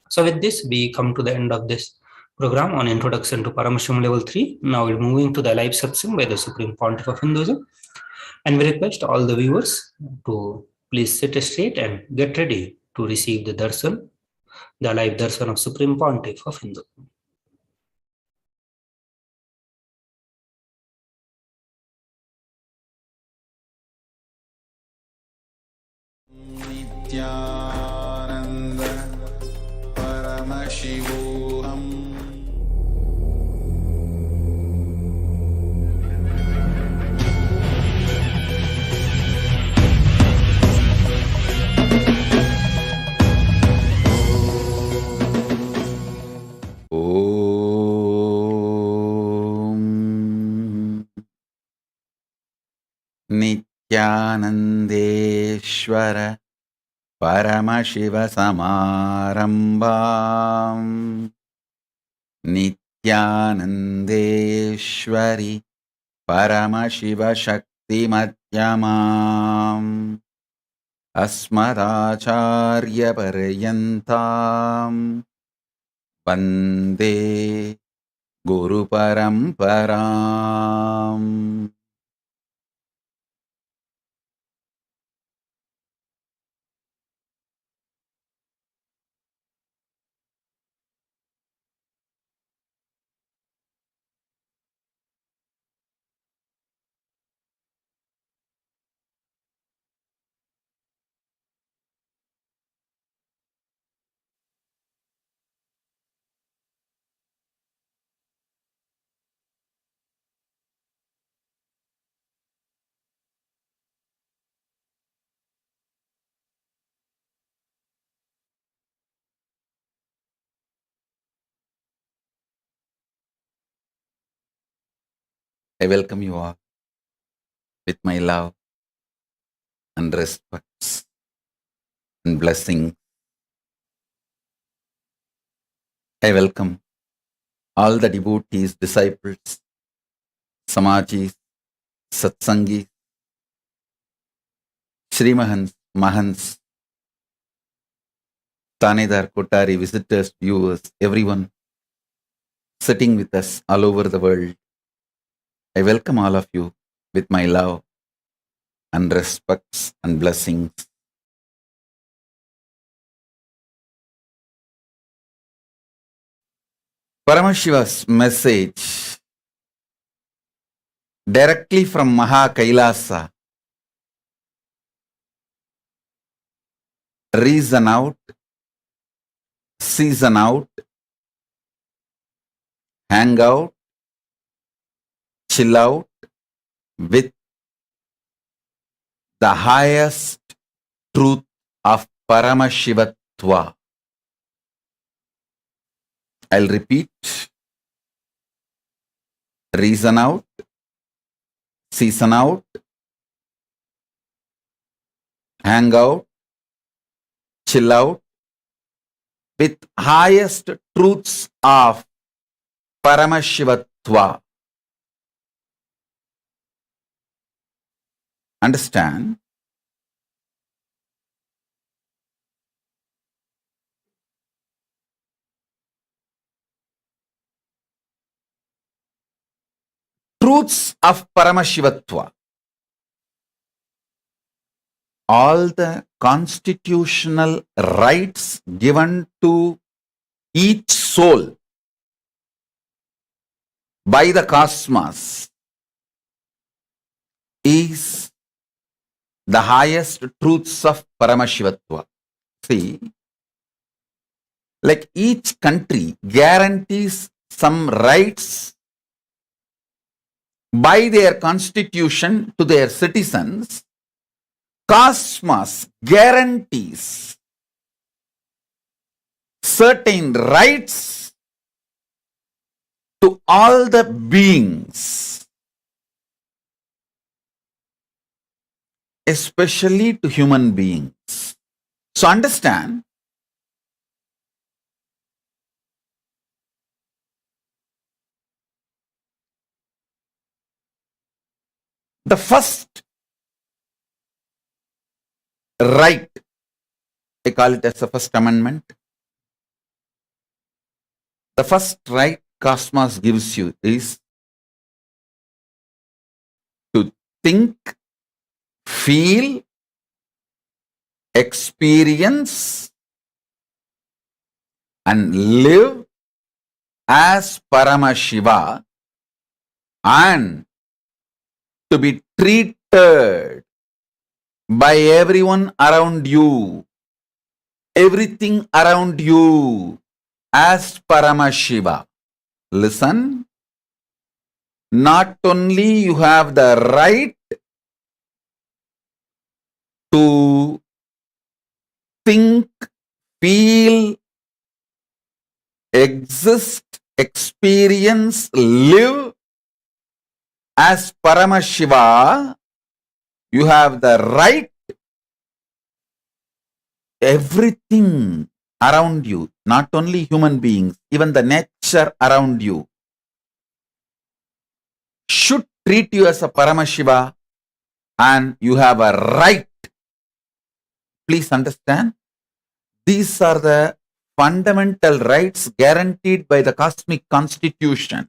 So with this, we come to the end of this program on Introduction to Paramashivam Level 3. Now we're moving to the live satsang by the Supreme Pontiff of Hinduism, and we request all the viewers to please sit straight and get ready to receive the darshan, the live darshan of Supreme Pontiff of Hinduism. Nithyananda Paramashivoham. Om Nithyanandeshwara Paramashivasamarambam Nithyanandeshwari Paramashivashaktimadhyamam Asmadacharya Paryantam Vande Guru Paramparam. I welcome you all with my love and respects and blessing. I welcome all the devotees, disciples, Samajis, Satsangis, Srimahans, Mahants, Tanedar, Kotari, visitors, viewers, everyone sitting with us all over the world. I welcome all of you with my love and respects and blessings. Paramashiva's message directly from KAILASA. Reason out, season out, hang out, chill out with the highest truth of Paramashivatva. I'll repeat. Reason out, season out, hang out, chill out with highest truths of Paramashivatva. Understand? Truths of Paramashivatva. All the constitutional rights given to each soul by the cosmos is the highest truths of Paramashivatva. See, like each country guarantees some rights by their constitution to their citizens, cosmos guarantees certain rights to all the beings, especially to human beings. So understand, the first right, I call it as the first amendment. The first right cosmos gives you is to think, feel, experience, and live as Paramashiva, and to be treated by everyone around you, everything around you as Paramashiva. Listen, not only you have the right to think, feel, exist, experience, live as Paramashiva, you have the right, everything around you, not only human beings, even the nature around you, should treat you as a Paramashiva, and you have a right. Please understand, these are the fundamental rights guaranteed by the cosmic constitution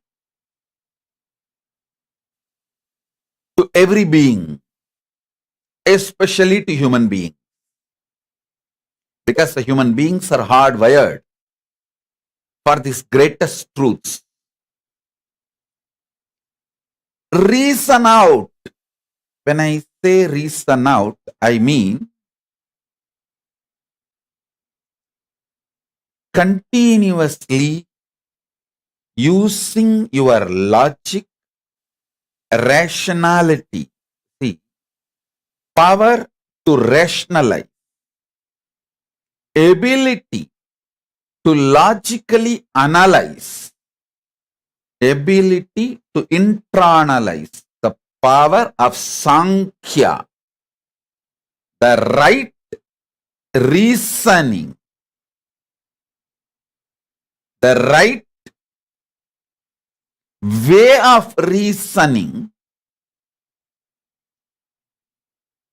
to every being, especially to human beings, because the human beings are hardwired for these greatest truths. Reason out. When I say reason out, I mean continuously using your logic, rationality. See, power to rationalize, ability to logically analyze, ability to internalize, the power of Sankhya, the right reasoning, the right way of reasoning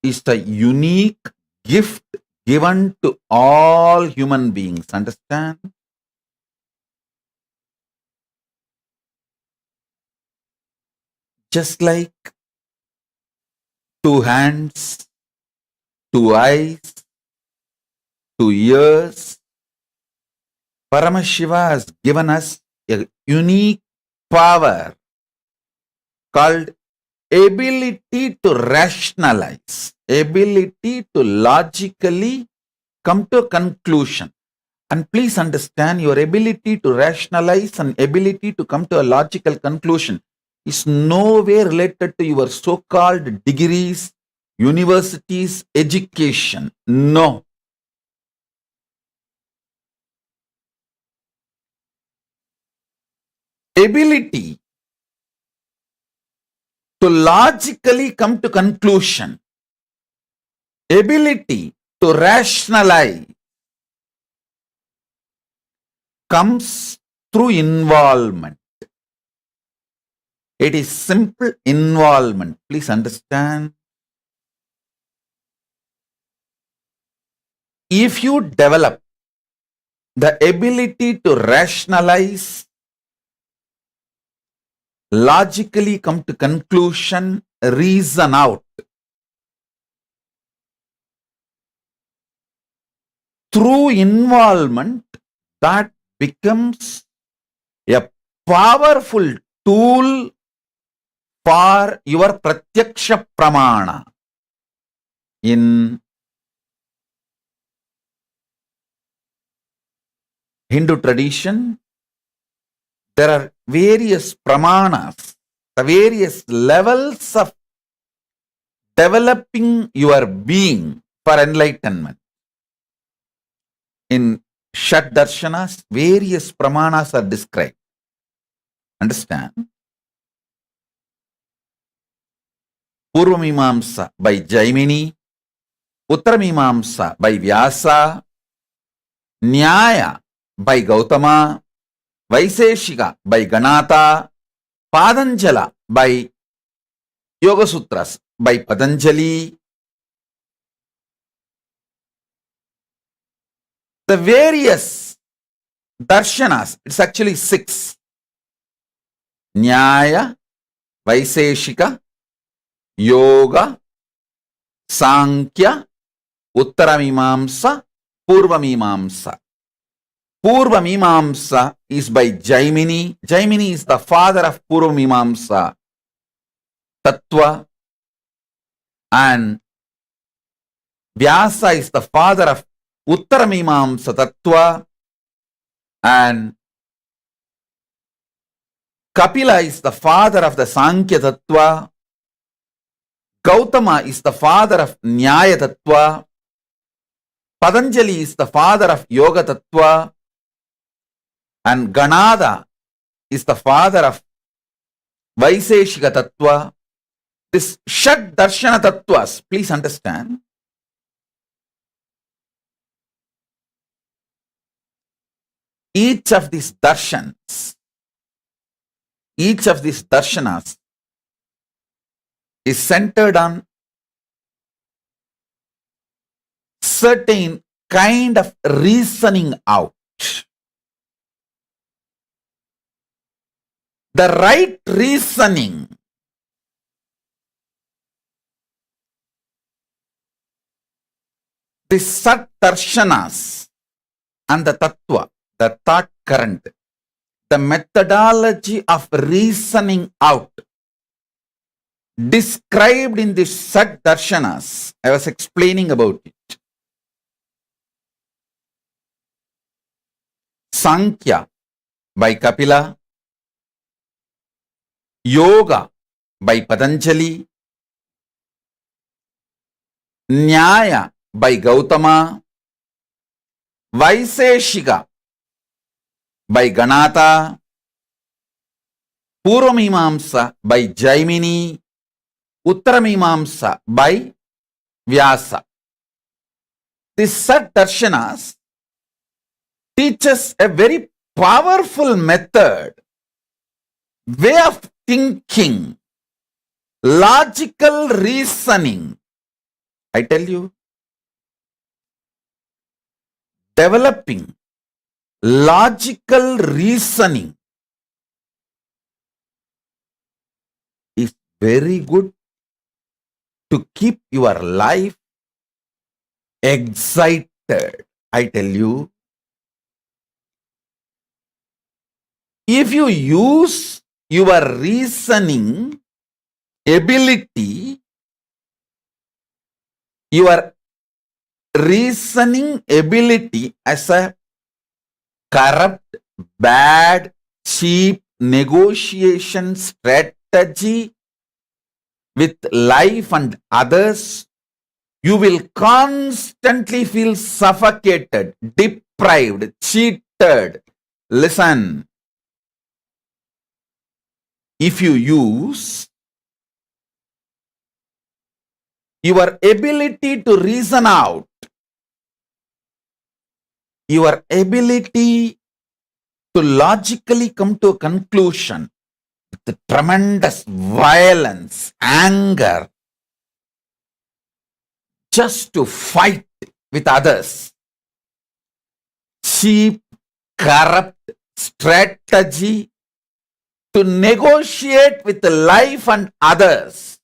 is the unique gift given to all human beings. Understand? just like two hands, two eyes, two ears. Paramashiva has given us a unique power called ability to rationalize, ability to logically come to a conclusion. And please understand, your ability to rationalize and ability to come to a logical conclusion is no way related to your so-called degrees, universities, education. No. Ability to logically come to conclusion, ability to rationalize comes through involvement. It is simple involvement. Please understand. If you develop the ability to rationalize, logically come to conclusion, reason out through involvement, that becomes a powerful tool for your pratyaksha pramana. In Hindu tradition, there are various pramanas, the various levels of developing your being for enlightenment. In Shat Darshanas, various pramanas are described. Understand? Purvamimamsa by Jaimini, Uttaramimamsa by Vyasa, Nyaya by Gautama, Vaiseshika by Ganata, Padanjala by Yoga Sutras by Patanjali. The various darshanas, it's actually 6. Nyaya, Vaiseshika, Yoga, Sankhya, Uttaramimamsa, Purvamimamsa. Purvamimamsa is by Jaimini. Jaimini is the father of Purvamimamsa Tattva, and Vyasa is the father of Uttaramimamsa Tattva, and Kapila is the father of the Sankhya Tattva. Gautama is the father of Nyaya Tattva. Patanjali is the father of Yoga Tattva. And Ganada is the father of Vaiseshika Tattva. This Shat Darshana Tattvas, please understand. Each of these darshans, each of these darshanas is centered on certain kind of reasoning out. The right reasoning the Sat Darshanas and the Tattva, the thought current, the methodology of reasoning out described in the Sat Darshanas. I was explaining about it. Sankhya by Kapila, Yoga by Patanjali, Nyaya by Gautama, Vaiseshika by Ganata, Purvamimamsa by Jaimini, Uttaramimamsa by Vyasa. This Sat Darshanas teaches a very powerful method, way of thinking, logical reasoning. I tell you, developing logical reasoning is very good to keep your life excited. I tell you, if you use your reasoning ability, your reasoning ability as a corrupt, bad, cheap negotiation strategy with life and others, you will constantly feel suffocated, deprived, cheated. Listen, if you use your ability to reason out, your ability to logically come to a conclusion with tremendous violence, anger, just to fight with others, cheap, corrupt strategy to negotiate with life and others,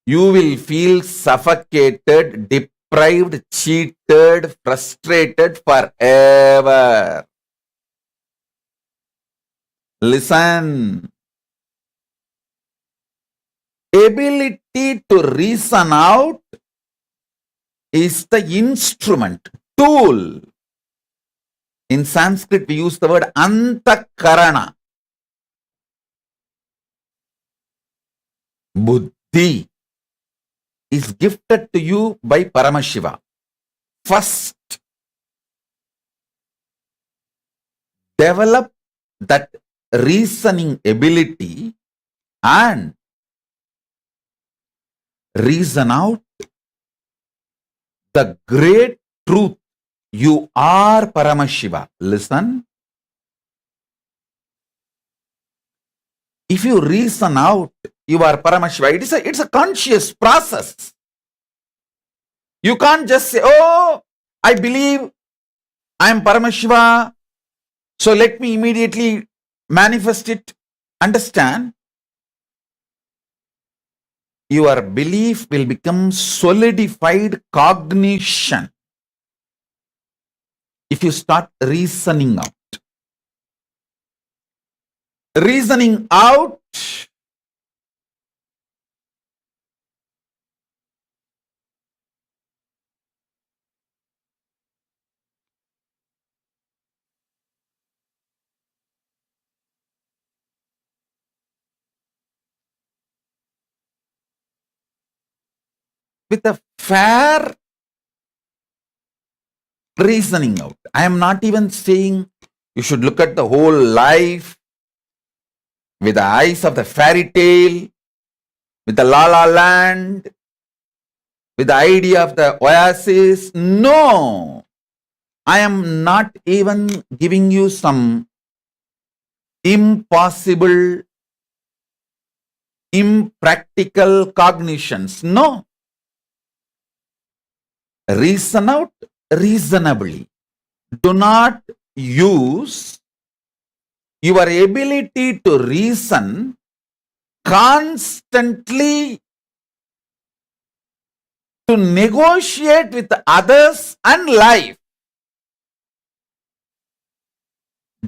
you will feel suffocated, deprived, cheated, frustrated forever. Listen. Ability to reason out is the instrument, tool. In Sanskrit, we use the word antakarana. Buddhi is gifted to you by Paramashiva. First, develop that reasoning ability and reason out the great truth. You are Paramashiva. Listen. If you reason out you are Paramashiva, it's a conscious process. You can't just say, oh, I believe I am Paramashiva, so let me immediately manifest it. Understand? Your belief will become solidified cognition if you start reasoning out. Reasoning out with a fair reasoning out. I am not even saying you should look at the whole life with the eyes of the fairy tale, with the la la land, with the idea of the oasis. No, I am not even giving you some impossible, impractical cognitions. No. Reason out reasonably. Do not use your ability to reason constantly to negotiate with others and life.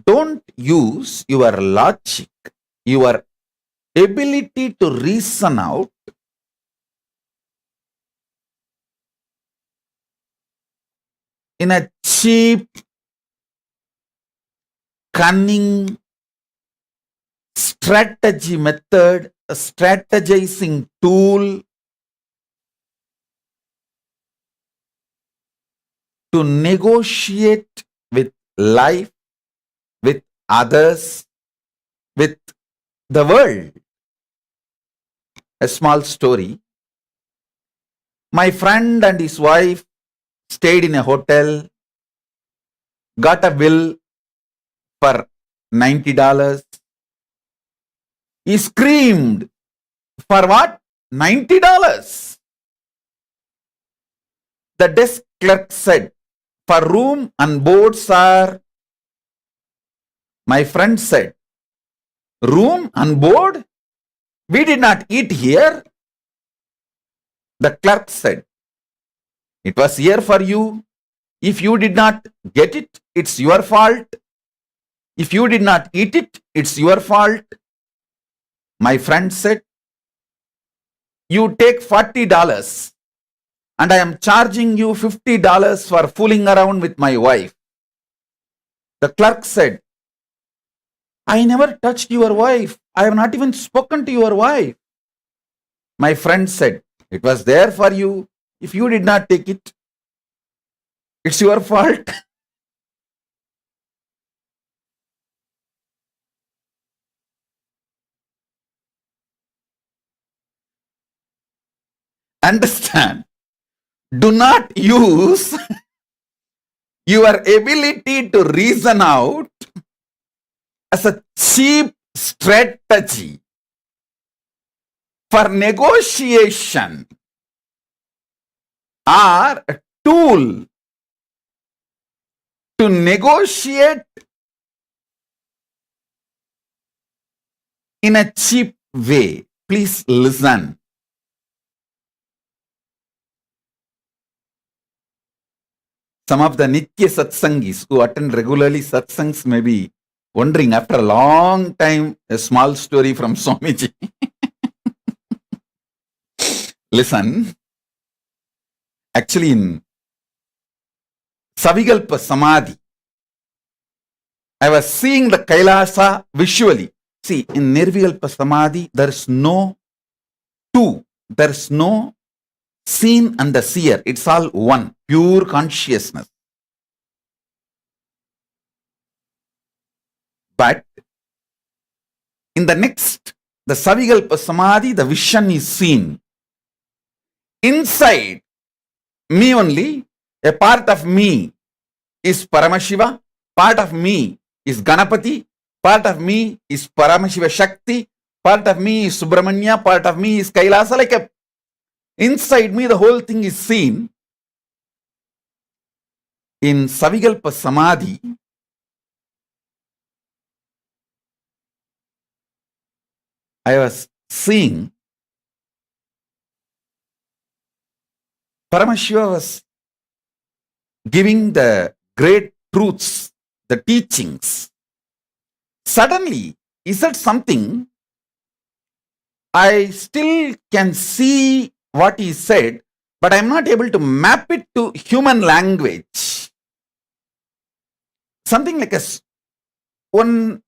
Don't use your logic, your ability to reason out in a cheap, cunning strategy method, a strategizing tool to negotiate with life, with others, with the world. A small story. My friend and his wife stayed in a hotel, got a bill for $90. He screamed, for what? $90. The desk clerk said, for room and board, sir. My friend said, room and board? We did not eat here. The clerk said, it was here for you. If you did not get it, it's your fault. If you did not eat it, it's your fault. My friend said, you take $40 and I am charging you $50 for fooling around with my wife. The clerk said, I never touched your wife. I have not even spoken to your wife. My friend said, it was there for you. If you did not take it, it's your fault. Understand? Do not use your ability to reason out as a cheap strategy for negotiation or a tool to negotiate in a cheap way. Please listen. Some of the Nitya Satsangis who attend regularly Satsangs may be wondering after a long time a small story from Swamiji. Listen. Actually, in Savigalpa Samadhi, I was seeing the Kailasa visually. See, in Nirvigalpa Samadhi, there is no two. There is no seen and the seer. It's all one, pure consciousness. But in the next, the Savigalpa Samadhi, the vision is seen. Inside me only, a part of me is Paramashiva, part of me is Ganapati, part of me is Paramashiva Shakti, part of me is Subramanya, part of me is Kailasa. Like a inside me, the whole thing is seen. In Savigalpa Samadhi, I was seeing Paramashiva was giving the great truths, the teachings. Suddenly, he said something. I still can see what he said, but I'm not able to map it to human language. Something like one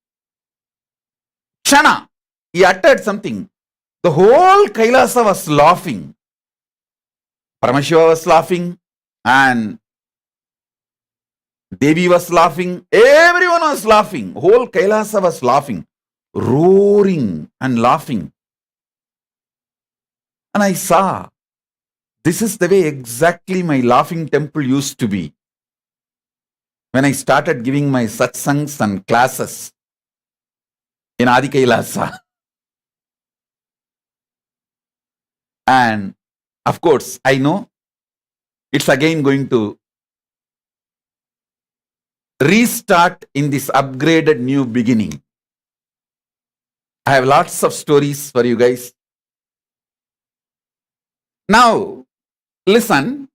Chana, he uttered something. The whole Kailasa was laughing. Paramashiva was laughing and Devi was laughing. Everyone was laughing. Whole Kailasa was laughing, roaring and laughing. And I saw, this is the way exactly my laughing temple used to be. When I started giving my satsangs and classes in Adi Kailasa. And of course, I know it's again going to restart in this upgraded new beginning. I have lots of stories for you guys. Now, listen.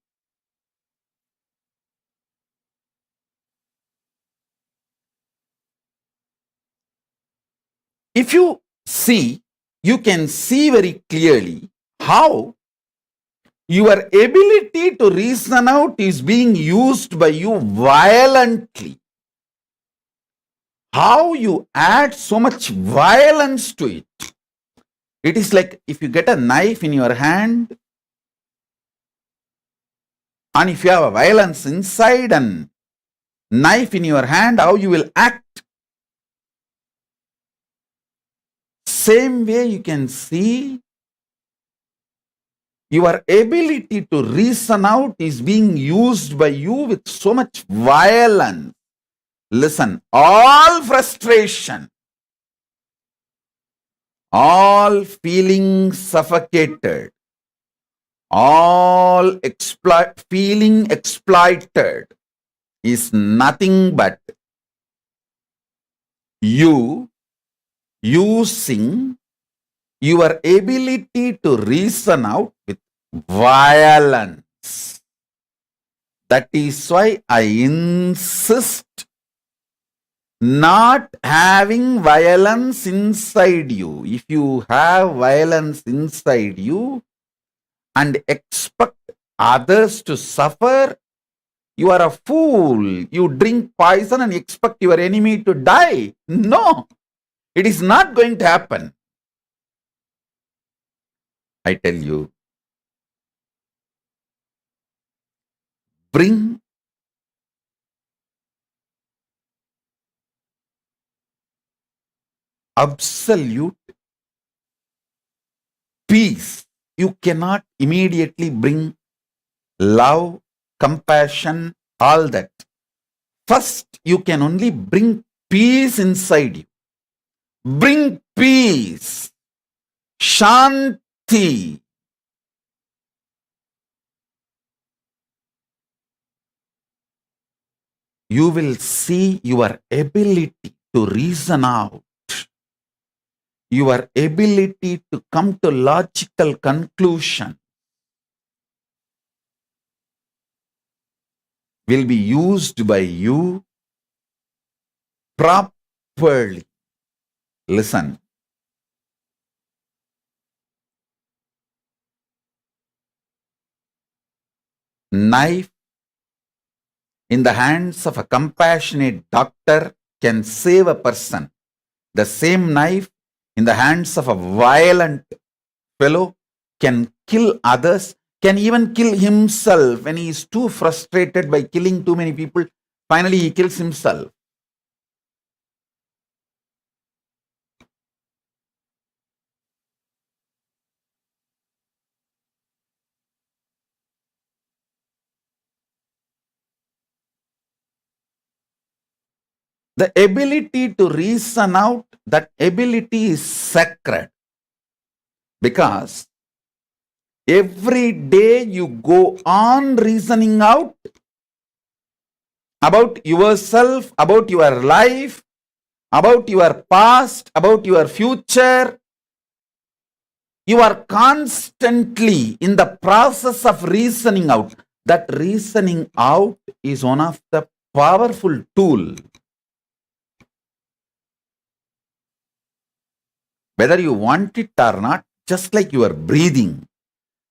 If you see, you can see very clearly how your ability to reason out is being used by you violently. How you add so much violence to it. It is like if you get a knife in your hand and if you have a violence inside and knife in your hand, how you will act. Same way you can see your ability to reason out is being used by you with so much violence. Listen, all frustration, all feeling suffocated, all feeling exploited is nothing but you using your ability to reason out with violence. That is why I insist not having violence inside you. If you have violence inside you and expect others to suffer, you are a fool. You drink poison and expect your enemy to die. No, it is not going to happen. I tell you, bring absolute peace. You cannot immediately bring love, compassion, all that. First, you can only bring peace inside you. Bring peace, shanti. You will see your ability to reason out, your ability to come to logical conclusion will be used by you properly. Listen. Knife in the hands of a compassionate doctor can save a person. The same knife in the hands of a violent fellow can kill others, can even kill himself when he is too frustrated by killing too many people. Finally, he kills himself. The ability to reason out, that ability is sacred, because every day you go on reasoning out about yourself, about your life, about your past, about your future. You are constantly in the process of reasoning out. That reasoning out is one of the powerful tools. Whether you want it or not, just like your breathing,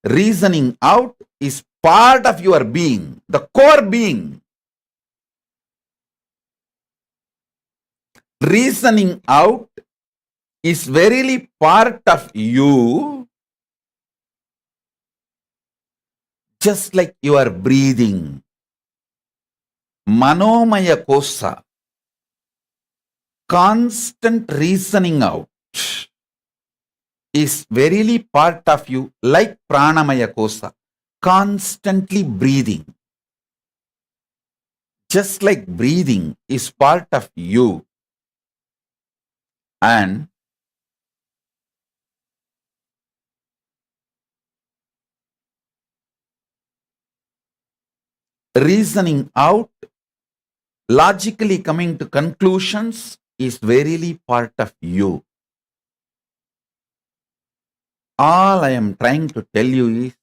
reasoning out is part of your being, the core being. Reasoning out is verily part of you, just like your breathing. Manomaya kosa, constant reasoning out, is verily part of you, like pranamaya kosa, constantly breathing. Just like breathing is part of you, and reasoning out, logically coming to conclusions, is verily part of you. All I am trying to tell you is,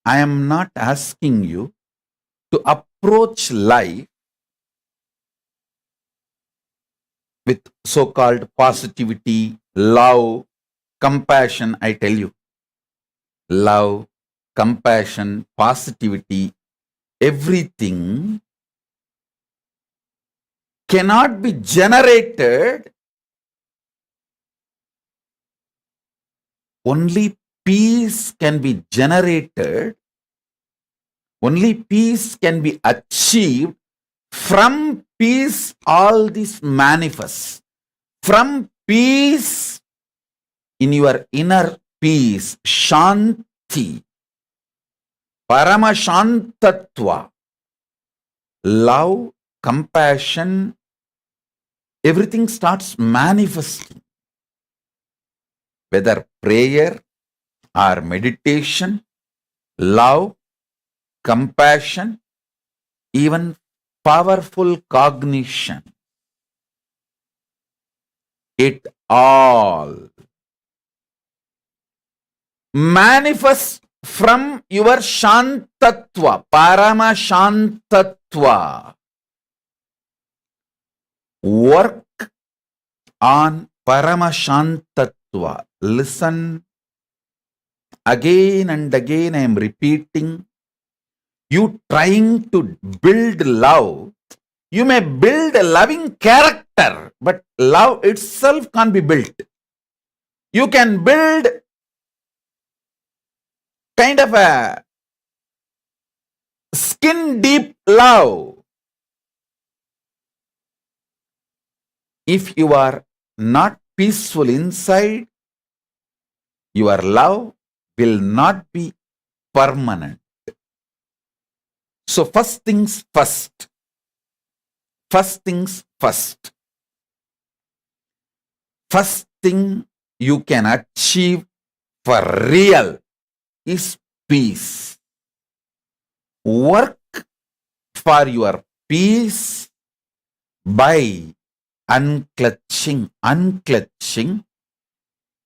I am not asking you to approach life with so-called positivity, love, compassion. I tell you, love, compassion, positivity, everything cannot be generated. Only peace can be generated. Only peace can be achieved. From peace, all this manifests. From peace, in your inner peace, shanti, paramashantatva, love, compassion, everything starts manifesting. Whether prayer or meditation, love, compassion, even powerful cognition, it all manifest from your Shantatva, Paramashantatva. Work on Paramashantatva. Listen again and again, I am repeating. You trying to build love, you may build a loving character, but love itself can't be built. You can build kind of a skin deep love. If you are not peaceful inside, your love will not be permanent. So first things first. First things first. First thing you can achieve for real is peace. Work for your peace by unclutching. Unclutching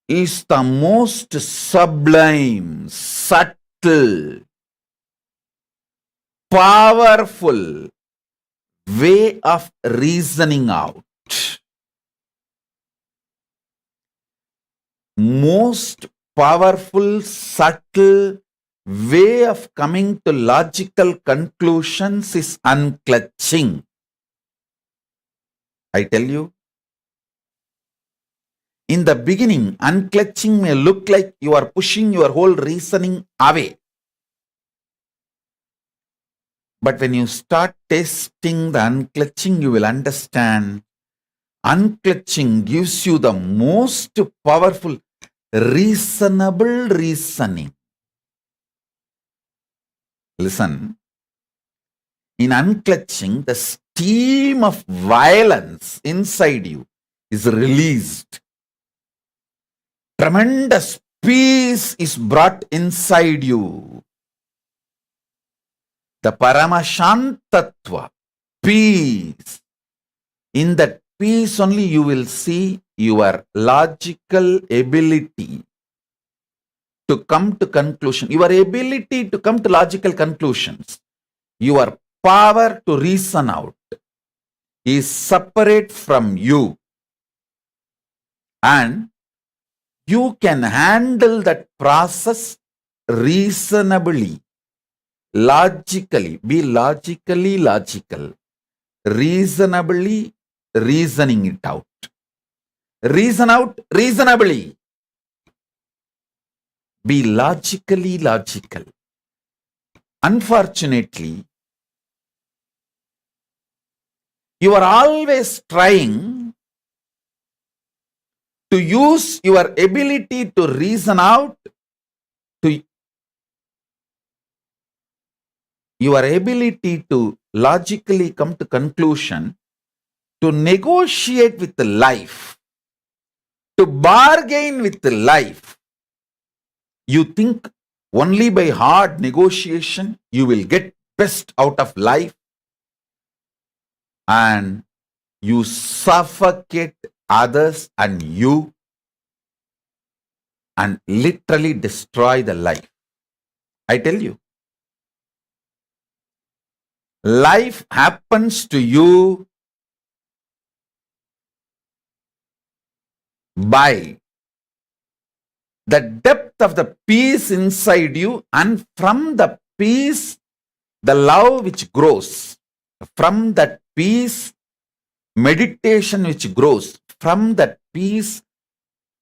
is the most sublime, subtle, powerful way of reasoning out. Most powerful, subtle way of coming to logical conclusions is unclutching. I tell you, in the beginning, unclutching may look like you are pushing your whole reasoning away. But when you start tasting the unclutching, you will understand unclutching gives you the most powerful reasonable reasoning. Listen, in unclutching, the steam of violence inside you is released. Tremendous peace is brought inside you. The Paramashantatva, peace. In that peace only you will see your logical ability to come to conclusion, your ability to come to logical conclusions, your power to reason out is separate from you, and you can handle that process reasonably, logically, be logically logical, reasonably reasoning it out. Reason out reasonably. Be logically logical. Unfortunately, you are always trying to use your ability to reason out, to your ability to logically come to conclusion, to negotiate with the life, to bargain with the life. You think only by hard negotiation you will get best out of life, and you suffocate others and you, and literally destroy the life. I tell you, life happens to you by the depth of the peace inside you, and from the peace, the love which grows. From that peace, meditation which grows. From that peace,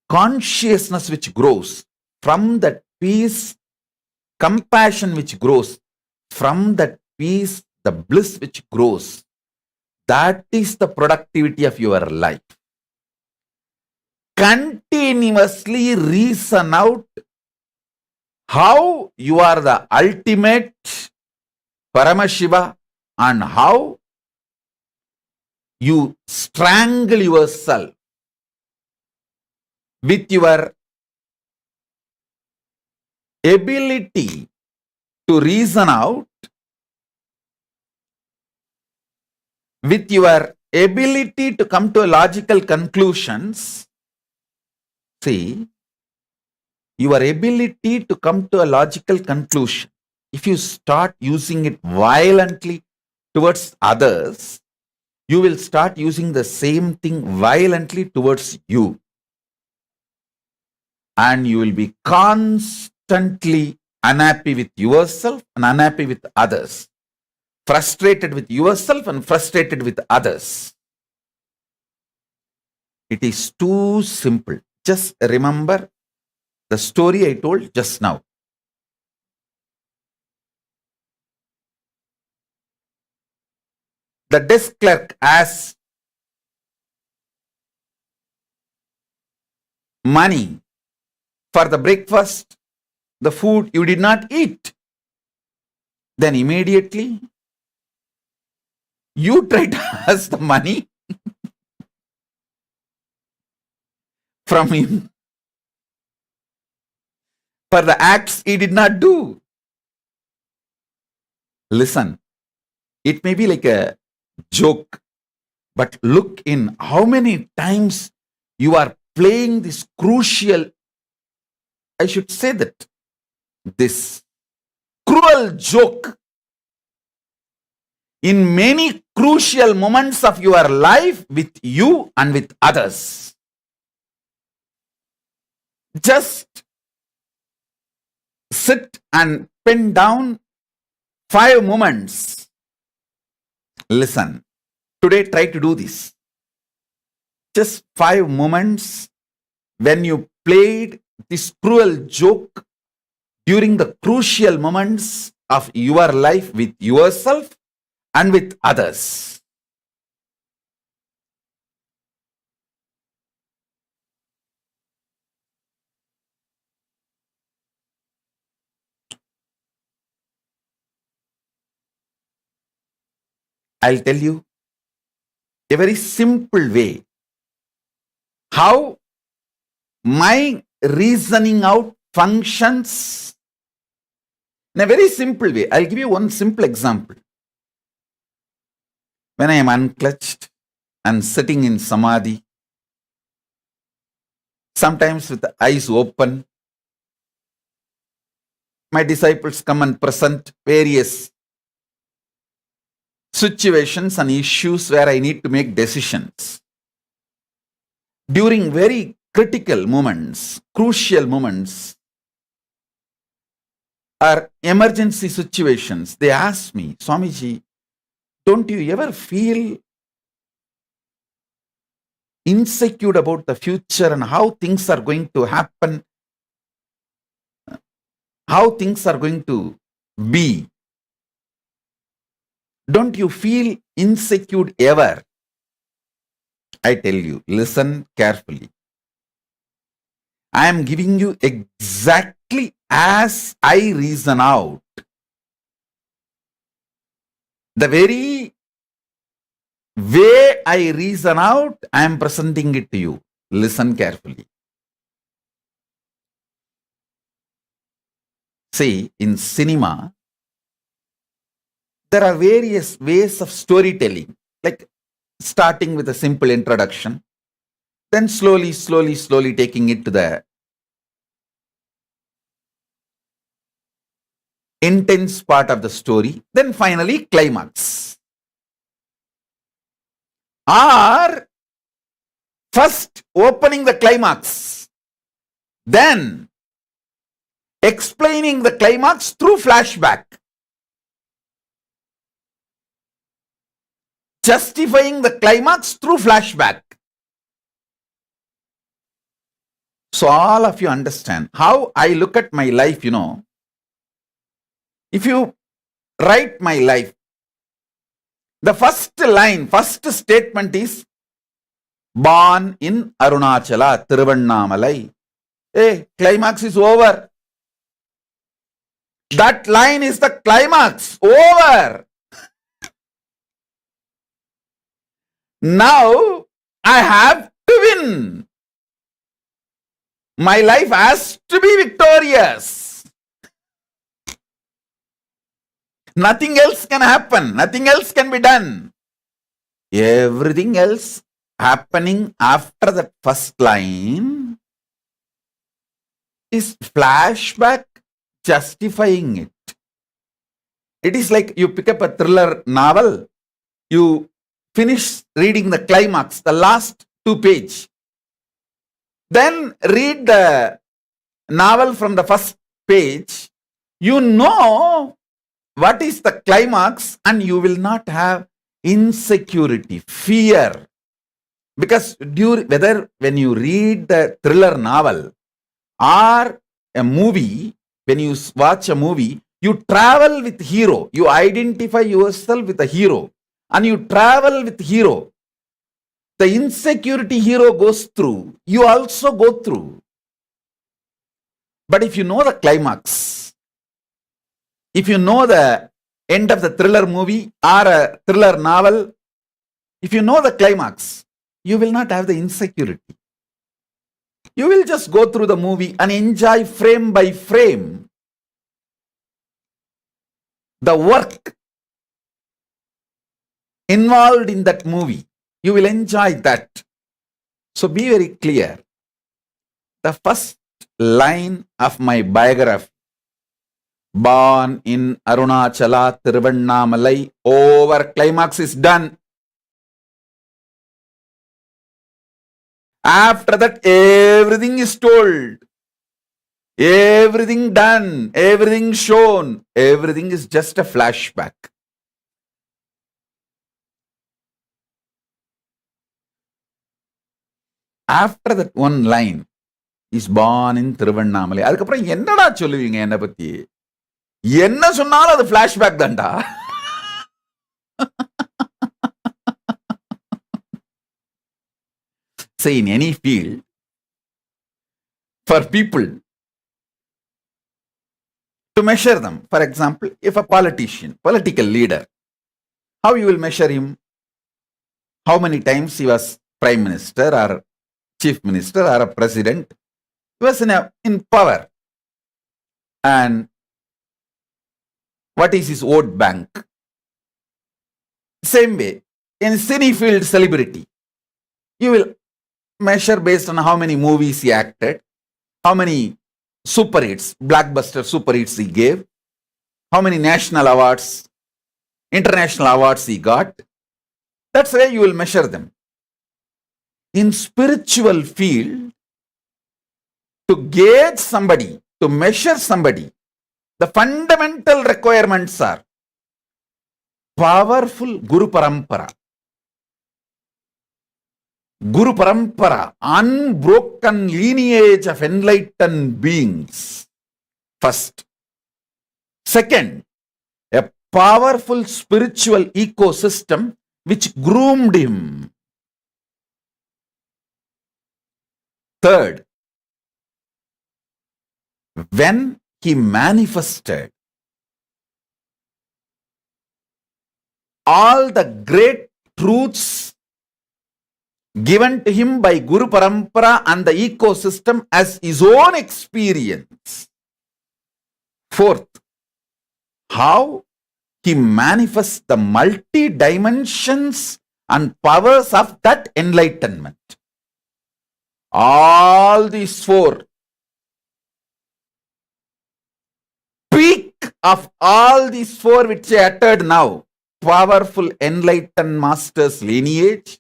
consciousness which grows. From that peace, compassion which grows. From that peace, the bliss which grows. That is the productivity of your life. Continuously reason out how you are the ultimate Paramashiva and how you strangle yourself with your ability to reason out, with your ability to come to logical conclusions. See, your ability to come to a logical conclusion, if you start using it violently towards others, you will start using the same thing violently towards you. And you will be constantly unhappy with yourself and unhappy with others. Frustrated with yourself and frustrated with others. It is too simple. Just remember the story I told just now. The desk clerk asks money for the breakfast, the food you did not eat. Then immediately you try to ask the money from him for the acts he did not do. Listen, it may be like a joke, but look in how many times you are playing this crucial, I should say that, this cruel joke in many crucial moments of your life with you and with others. Just sit and pen down 5 moments. Listen, today try to do this. Just 5 moments when you played this cruel joke during the crucial moments of your life with yourself and with others. I'll tell you a very simple way how my reasoning out functions in a very simple way. I'll give you one simple example. When I am unclutched and sitting in samadhi, sometimes with the eyes open, my disciples come and present various situations and issues where I need to make decisions. During very critical moments, crucial moments, or emergency situations, they ask me, Swamiji, don't you ever feel insecure about the future and how things are going to happen, how things are going to be? Don't you feel insecure ever? I tell you, listen carefully. I am giving you exactly as I reason out. The very way I reason out, I am presenting it to you. Listen carefully. See, in cinema, there are various ways of storytelling, like starting with a simple introduction, then slowly taking it to the intense part of the story, then finally climax. Or first opening the climax, then explaining the climax through flashback, justifying the climax through flashback. So all of you understand how I look at my life, If you write my life, the first line, first statement is born in Arunachala, Tiruvannamalai. Hey, climax is over. That line is the climax. Over. Now I have to win. My life has to be victorious. Nothing else can happen. Nothing else can be done. Everything else happening after that first line is flashback justifying it. It is like you pick up a thriller novel, you finish reading the climax, the last 2 pages. Then read the novel from the first page. You know what is the climax and you will not have insecurity, fear. Because whether when you read the thriller novel or a movie, when you watch a movie, you travel with hero. You identify yourself with the hero and you travel with hero. The insecurity hero goes through, you also go through. But if you know the climax, if you know the end of the thriller movie or a thriller novel, if you know the climax, you will not have the insecurity. You will just go through the movie and enjoy frame by frame the work involved in that movie. You will enjoy that. So be very clear. The first line of my biography, born in Arunachala, Tiruvannamalai, over, climax is done. After that, everything is told, everything done, everything shown, everything is just a flashback. After that one line, is born in Tiruvannamalai. அதுக்கப்புறம் என்னடா சொல்லுவீங்க என்ன பத்தி? என்ன சொன்னாலும் அது flashback தான்டா. Say in any field, for people to measure them, for example, if a politician, political leader, how you will measure him? How many times he was prime minister or chief minister or a president? He was in power. And what is his vote bank? Same way, in cine field celebrity, you will measure based on how many movies he acted, how many super hits, blockbuster super hits he gave, how many national awards, international awards he got. That's why you will measure them. In spiritual field, to gauge somebody, to measure somebody, the fundamental requirements are powerful Guru Parampara. Guru Parampara, unbroken lineage of enlightened beings. First. Second, a powerful spiritual ecosystem which groomed him. Third, when he manifested all the great truths given to him by Guru Parampara and the ecosystem as his own experience. Fourth, how he manifests the multi-dimensions and powers of that enlightenment. All these four, peak of all these four which I uttered now, powerful enlightened master's lineage,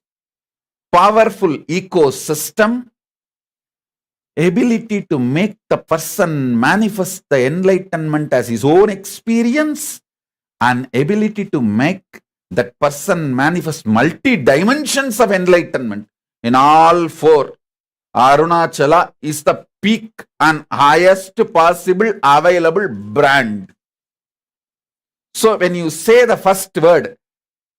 powerful ecosystem, ability to make the person manifest the enlightenment as his own experience, and ability to make that person manifest multi-dimensions of enlightenment. In all four, Arunachala is the peak and highest possible available brand. So when you say the first word,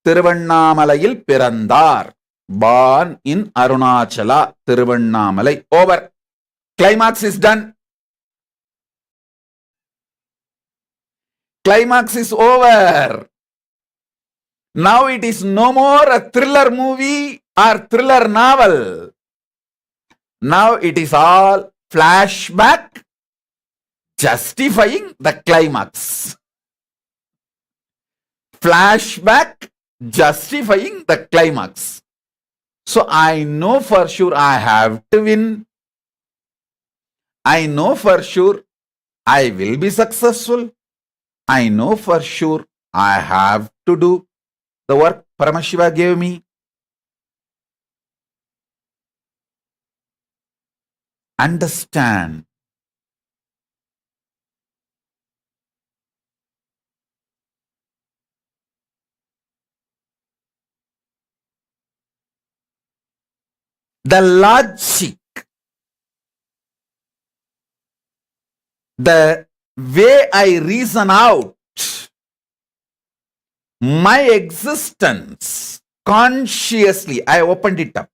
Tiruvannamalai Pirandar, born in Arunachala, Tiruvannamalai, over. Climax is done. Climax is over. Now it is no more a thriller movie or thriller novel. Now it is all flashback justifying the climax. Flashback justifying the climax. So I know for sure I have to win. I know for sure I will be successful. I know for sure I have to do the work Paramashiva gave me. Understand. The logic, the way I reason out my existence consciously, I opened it up.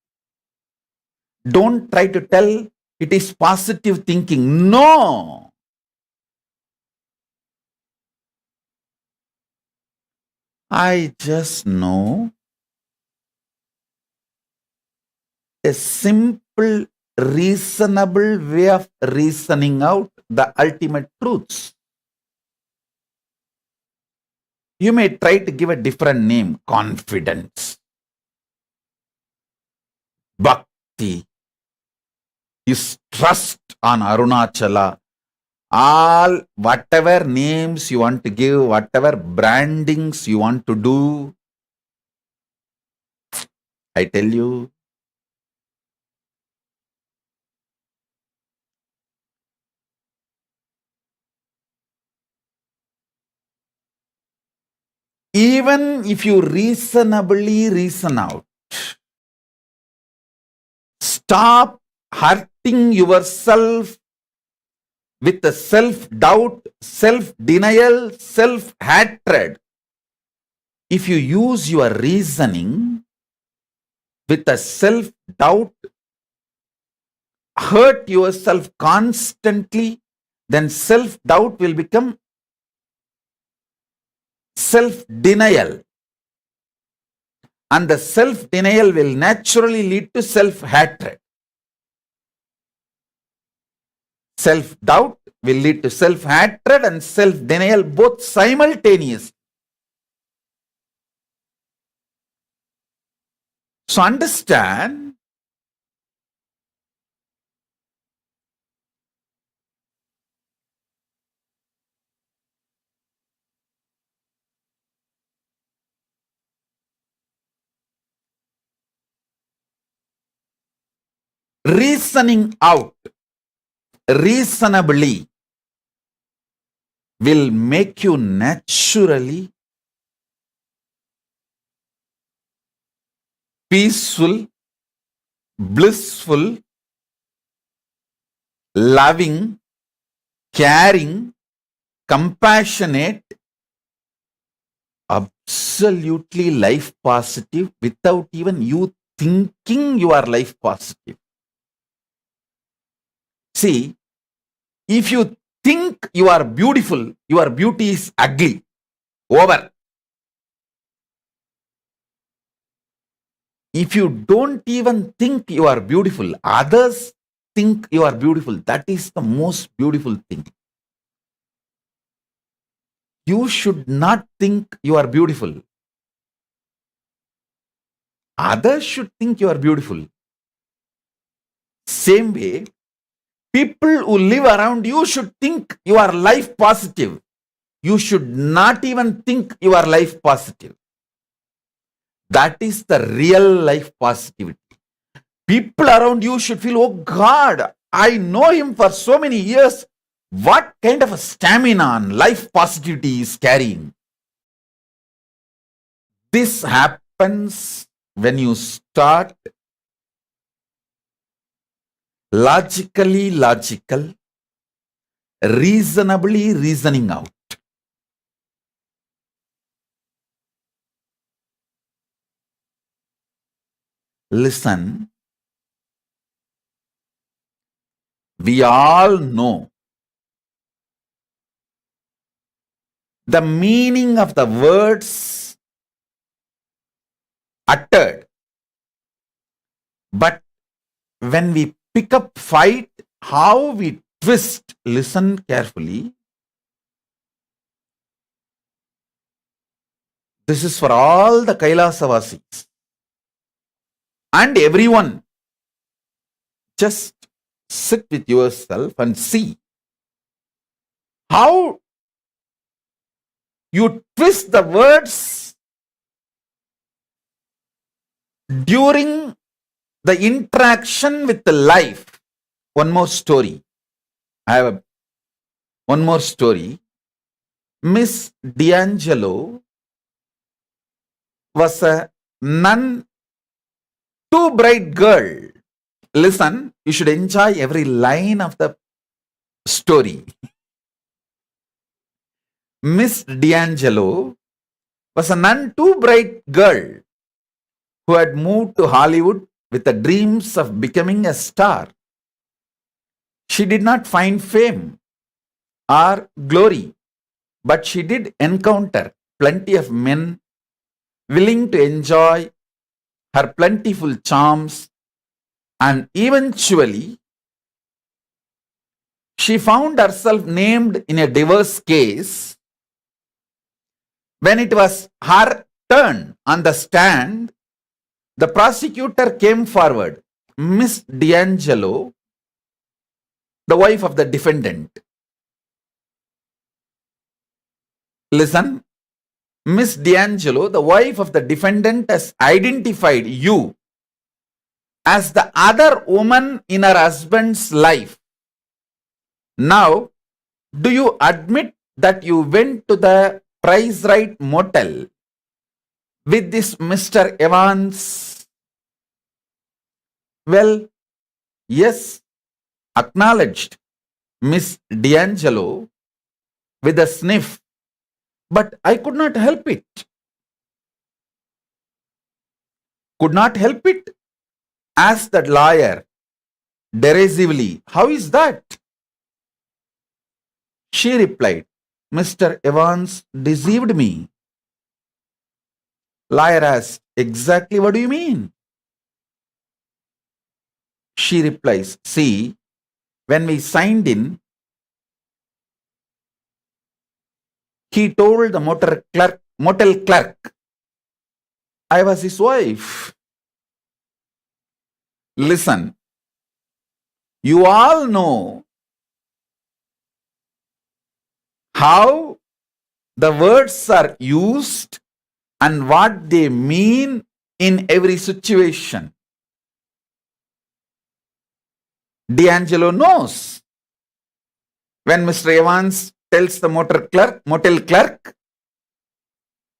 Don't try to tell it is positive thinking. No. I just know a simple, reasonable way of reasoning out the ultimate truths. You may try to give a different name, confidence, bhakti, is trust on Arunachala, all whatever names you want to give, whatever brandings you want to do. I tell you, even if you reasonably reason out, stop hurting yourself with the self-doubt, self-denial, self-hatred. If you use your reasoning with a self-doubt, hurt yourself constantly, then self-doubt will become self-denial. And the self-denial will naturally lead to self-hatred. Self-doubt will lead to self-hatred and self-denial both simultaneously. So understand, reasoning out reasonably will make you naturally peaceful, blissful, loving, caring, compassionate, absolutely life positive without even you thinking you are life positive. See, if you think you are beautiful, your beauty is ugly. Over. If you don't even think you are beautiful, others think you are beautiful. That is the most beautiful thing. You should not think you are beautiful. Others should think you are beautiful. Same way, people who live around you should think you are life positive. You should not even think you are life positive. That is the real life positivity. People around you should feel, oh God, I know him for so many years. What kind of a stamina and life positivity he is carrying? This happens when you start logically logical, reasonably reasoning out. Listen, we all know the meaning of the words uttered. But when we pick up fight, how we twist, listen carefully. This is for all the Kailasavasis and everyone. Just sit with yourself and see how you twist the words during the interaction with the life. One more story. I have one more story. Miss D'Angelo was a none too bright girl. Listen, you should enjoy every line of the story. Miss D'Angelo was a none too bright girl who had moved to Hollywood with the dreams of becoming a star. She did not find fame or glory, but she did encounter plenty of men willing to enjoy her plentiful charms, and eventually she found herself named in a divorce case. When it was her turn on the stand, the prosecutor came forward. Miss D'Angelo, the wife of the defendant. Listen, Miss D'Angelo, the wife of the defendant, has identified you as the other woman in her husband's life. Now, do you admit that you went to the Price Right motel with this Mr. Evans? Well, yes, acknowledged Miss D'Angelo with a sniff, but I could not help it. Could not help it? Asked the lawyer derisively. How is that? She replied, Mr. Evans deceived me. Lawyer asked, exactly what do you mean? She replies, see, when we signed in, he told the motel clerk, I was his wife. Listen, you all know how the words are used and what they mean in every situation. D'Angelo knows. When Mr. Evans tells the motel clerk,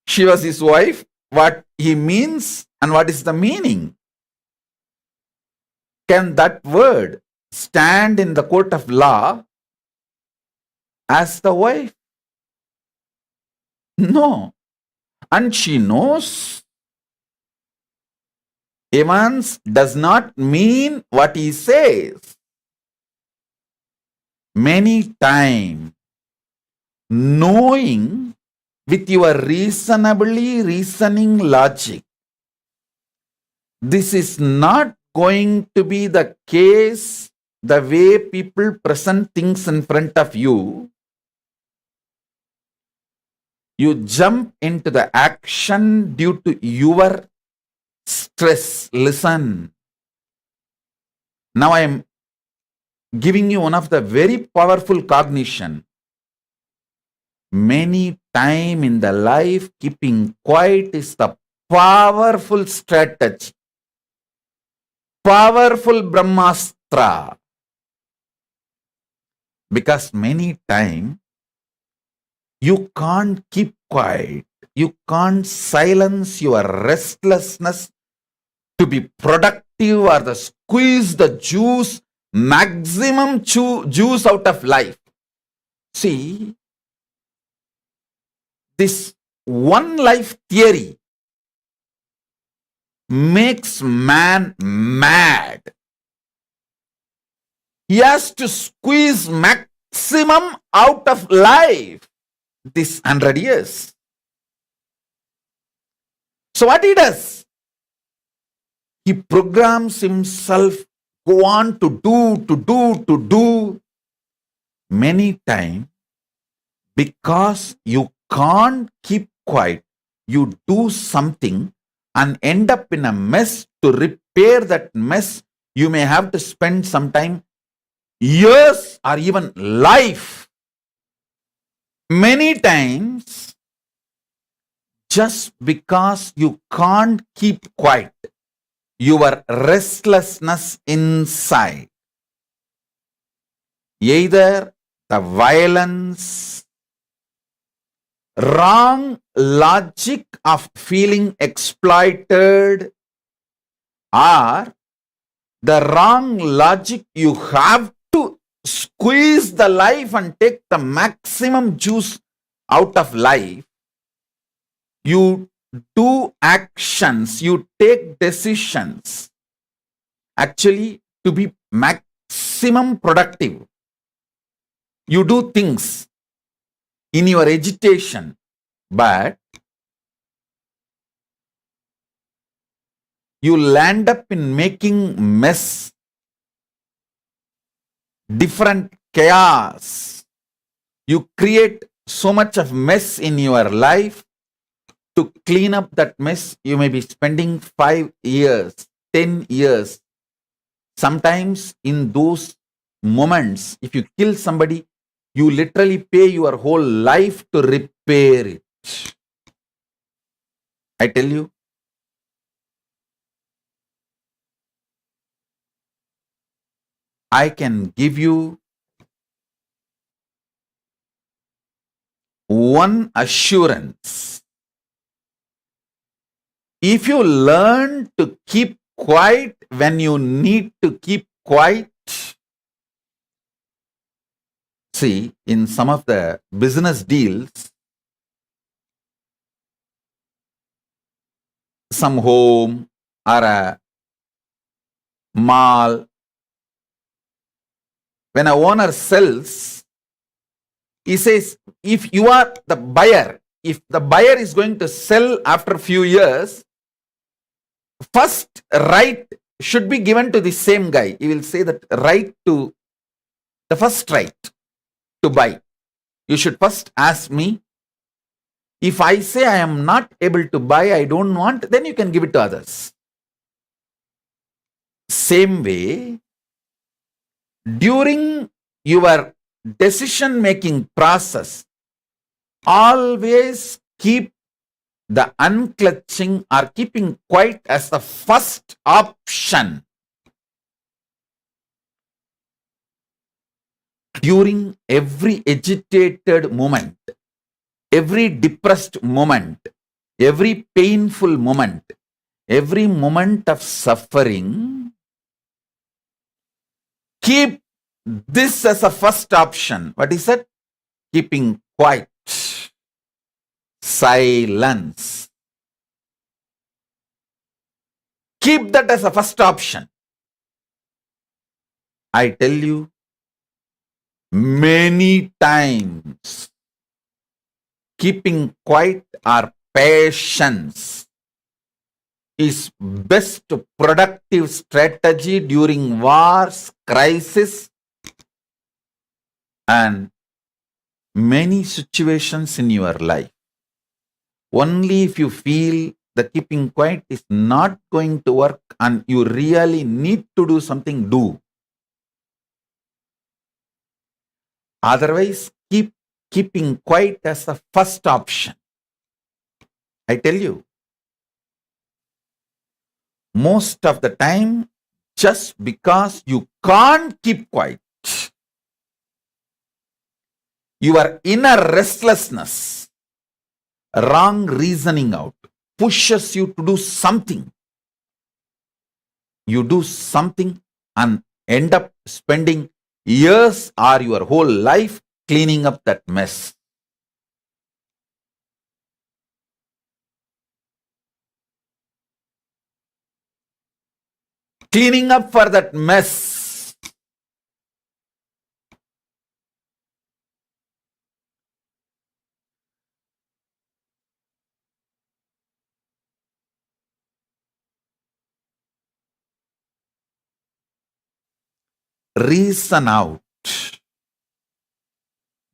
she was his wife, what he means and what is the meaning. Can that word stand in the court of law as the wife? No. And she knows Evans does not mean what he says. Many times, knowing with your reasoning logic, this is not going to be the case the way people present things in front of you. You jump into the action due to your stress. Listen. Now I am giving you one of the very powerful cognition. Many time in the life, keeping quiet is the powerful strategy. Powerful Brahmastra. Because many time, you can't keep quiet. You can't silence your restlessness to be productive or the squeeze the juice, maximum juice out of life. See, this one life theory makes man mad. He has to squeeze maximum out of life this 100 years. So what he does? He programs himself, go on to do. Many times, because you can't keep quiet, you do something and end up in a mess. To repair that mess, you may have to spend some time years or even life. Many times, just because you can't keep quiet, your restlessness inside, either the violence, wrong logic of feeling exploited, or the wrong logic you have to squeeze the life and take the maximum juice out of life. You do actions, you take decisions actually to be maximum productive. You do things in your agitation, but you land up in making mess, different chaos. You create so much of mess in your life. To clean up that mess, you may be spending 5 years, 10 years. Sometimes in those moments, if you kill somebody, you literally pay your whole life to repair it. I tell you, I can give you one assurance. If you learn to keep quiet when you need to keep quiet, see, in some of the business deals, some home or a mall, when a owner sells, he says, if you are the buyer, if the buyer is going to sell after a few years, first right should be given to the same guy. He will say that right to the first right to buy. You should first ask me. If I say I am not able to buy, I don't want, then you can give it to others. Same way, during your decision making process, always keep the unclutching or keeping quiet as the first option. During every agitated moment, every depressed moment, every painful moment, every moment of suffering, keep this as a first option. What is that? Keeping quiet. Silence. Keep that as a first option. I tell you, many times, keeping quiet or patience is best productive strategy during wars, crisis, and many situations in your life. Only if you feel that keeping quiet is not going to work and you really need to do something, do. Otherwise, keep keeping quiet as the first option. I tell you, most of the time, just because you can't keep quiet, your inner restlessness, wrong reasoning out, pushes you to do something. You do something and end up spending years or your whole life cleaning up that mess. Cleaning up for that mess. Reason out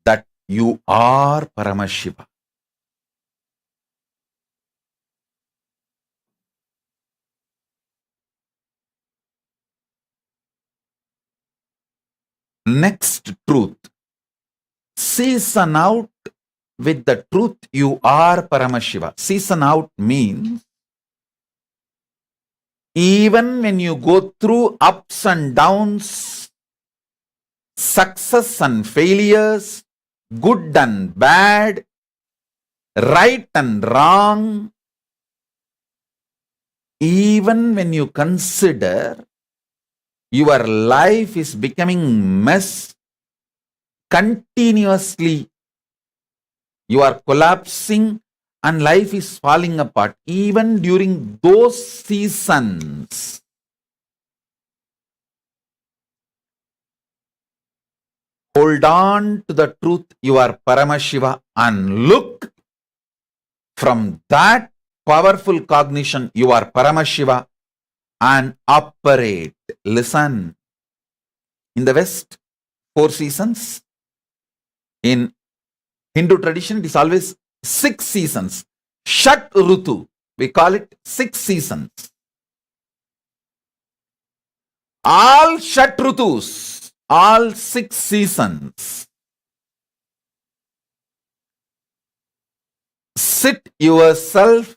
that you are Paramashiva. next truth. Season out with the truth you are Paramashiva. Season out means even when you go through ups and downs, success and failures, good and bad, right and wrong, even when you consider your life is becoming mess, continuously you are collapsing and life is falling apart, even during those seasons, hold on to the truth you are Paramashiva and look from that powerful cognition you are Paramashiva and operate. Listen, in the West, 4 seasons. In Hindu tradition, it is always 6 seasons. Shat Rutu, we call it 6 seasons. All Shat Rutus, all 6 seasons. Sit yourself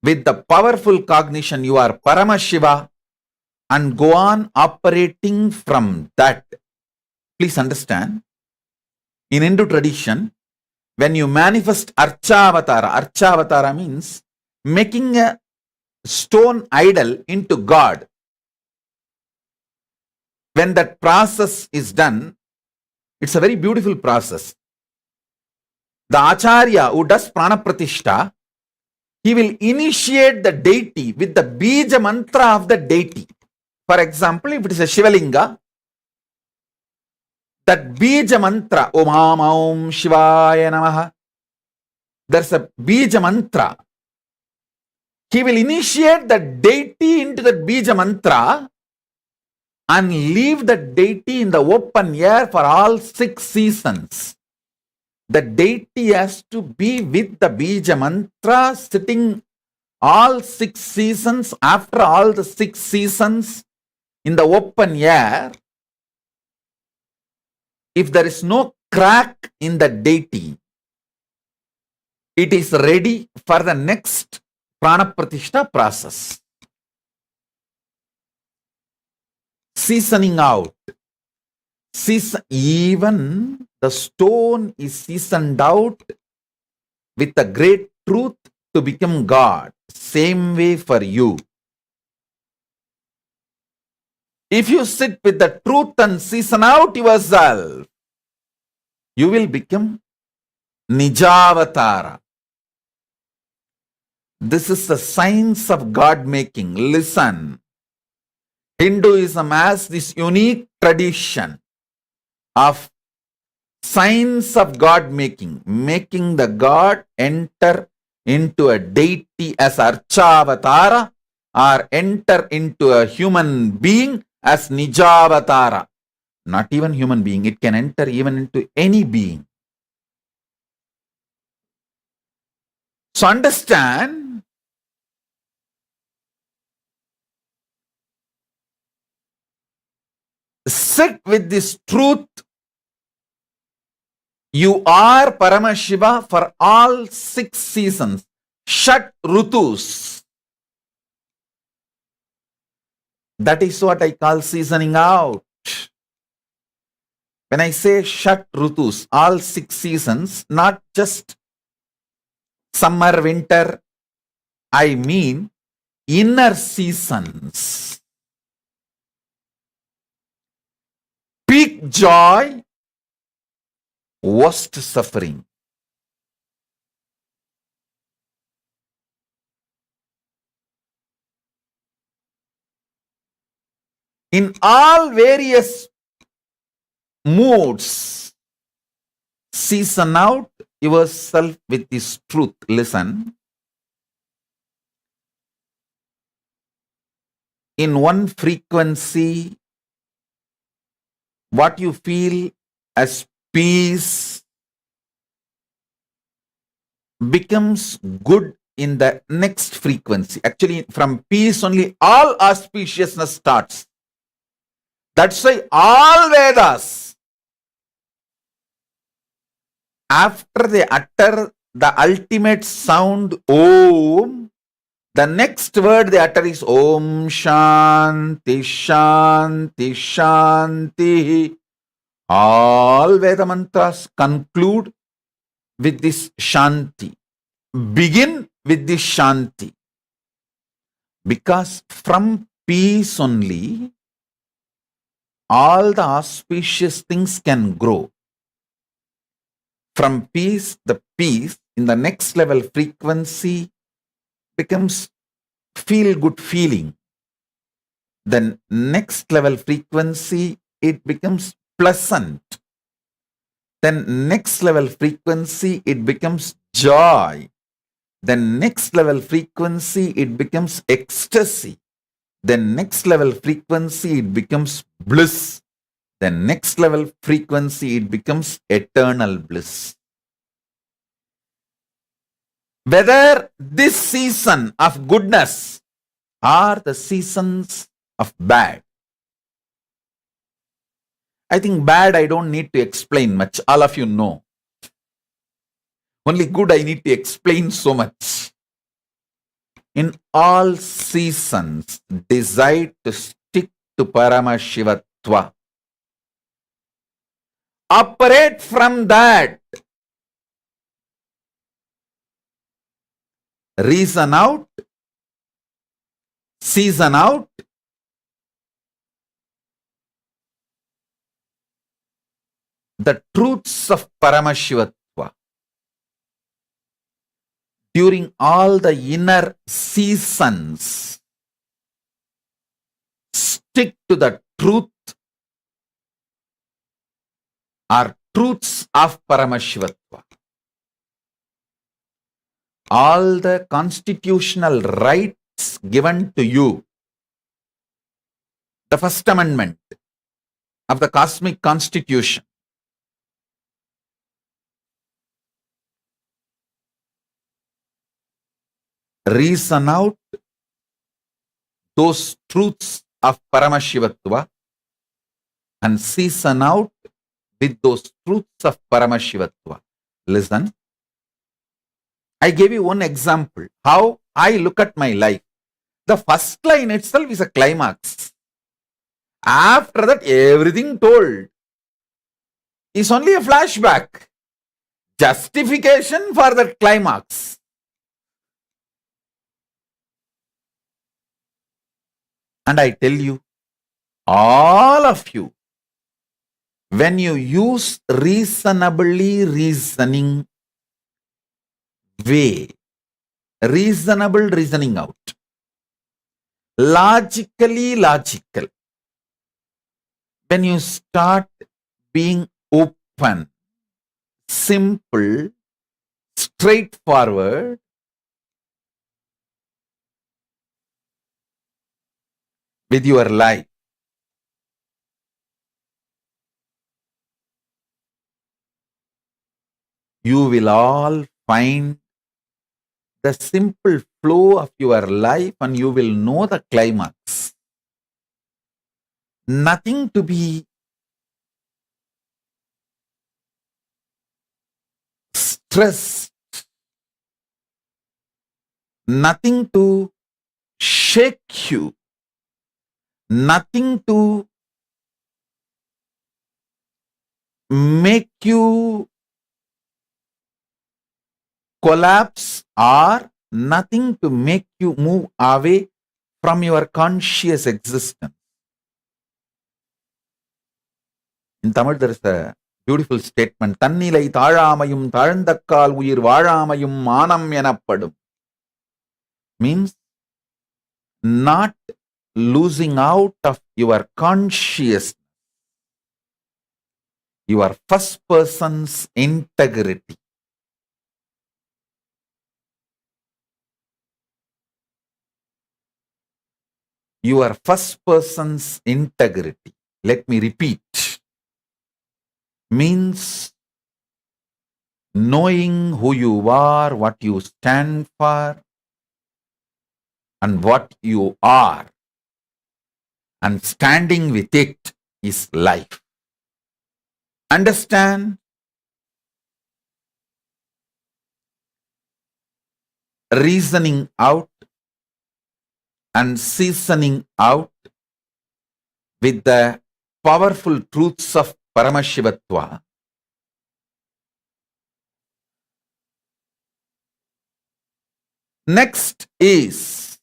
with the powerful cognition you are Paramashiva and go on operating from that. Please understand, in Hindu tradition, when you manifest Archavatara means making a stone idol into God. When that process is done, it's a very beautiful process. The Acharya who does Prana Pratishta, he will initiate the deity with the Bija mantra of the deity. For example, if it is a Shivalinga, that Bija mantra, Om Om Shivaya Namaha, there's a Bija mantra. He will initiate the deity into the Bija mantra and leave the deity in the open air for all 6 seasons. The deity has to be with the Bija mantra sitting all 6 seasons. After all the 6 seasons in the open air, if there is no crack in the deity, it is ready for the next Prana Pratishta process. Seasoning out. Even the stone is seasoned out with the great truth to become God. Same way for you. If you sit with the truth and season out yourself, you will become Nijavatara. This is the science of God making. Listen, Hinduism has this unique tradition of science of God making, making the God enter into a deity as Archavatara or enter into a human being as Nijavatara. Not even human being, it can enter even into any being. So understand, sit with this truth. You are Paramashiva for all 6 seasons, Shat Rutus. That is what I call seasoning out. When I say Shat Rutus, all 6 seasons, not just summer, winter, I mean inner seasons. Peak joy, worst suffering. In all various moods, season out yourself with this truth. Listen. In one frequency, what you feel as peace becomes good in the next frequency. Actually, from peace only all auspiciousness starts. That's why all Vedas, after they utter the ultimate sound Om, the next word they utter is Om Shanti Shanti Shanti. All Veda mantras conclude with this Shanti. Begin with this Shanti. Because from peace only, all the auspicious things can grow. From peace, the peace in the next level frequency becomes feel-good feeling. Then next level frequency, it becomes pleasant. Then next level frequency, it becomes joy. Then next level frequency, it becomes ecstasy. Then next level frequency, it becomes bliss. Then next level frequency, it becomes eternal bliss. Whether this season of goodness or the seasons of bad. I think bad I don't need to explain much. All of you know. Only good I need to explain so much. In all seasons, decide to stick to Paramashivatva. Operate from that. Reason out, season out, the truths of Paramashivatva during all the inner seasons. Stick to the truth or truths of Paramashivatva. All the constitutional rights given to you, the First Amendment of the Cosmic Constitution, reason out those truths of Paramashivatva and season out with those truths of Paramashivatva. Listen. I gave you one example, how I look at my life. The first line itself is a climax. After that, everything told is only a flashback, justification for the climax. And I tell you, all of you, when you use reasonably reasoning way, reasonable reasoning out, logically logical, when you start being open, simple, straightforward, with your life, you will all find the simple flow of your life and you will know the climax. Nothing to be stressed, nothing to shake you, nothing to make you collapse or nothing to make you move away from your conscious existence. In Tamil, there is a beautiful statement. Tannilai thalamayum thalndakkal uyir vazhamayum manam enapadum. Means not losing out of your consciousness, your first person's integrity. Your first person's integrity. Let me repeat. Means knowing who you are, what you stand for, and what you are, and standing with it. is life. Understand? Reasoning out and seasoning out with the powerful truths of Paramashivatva. Next is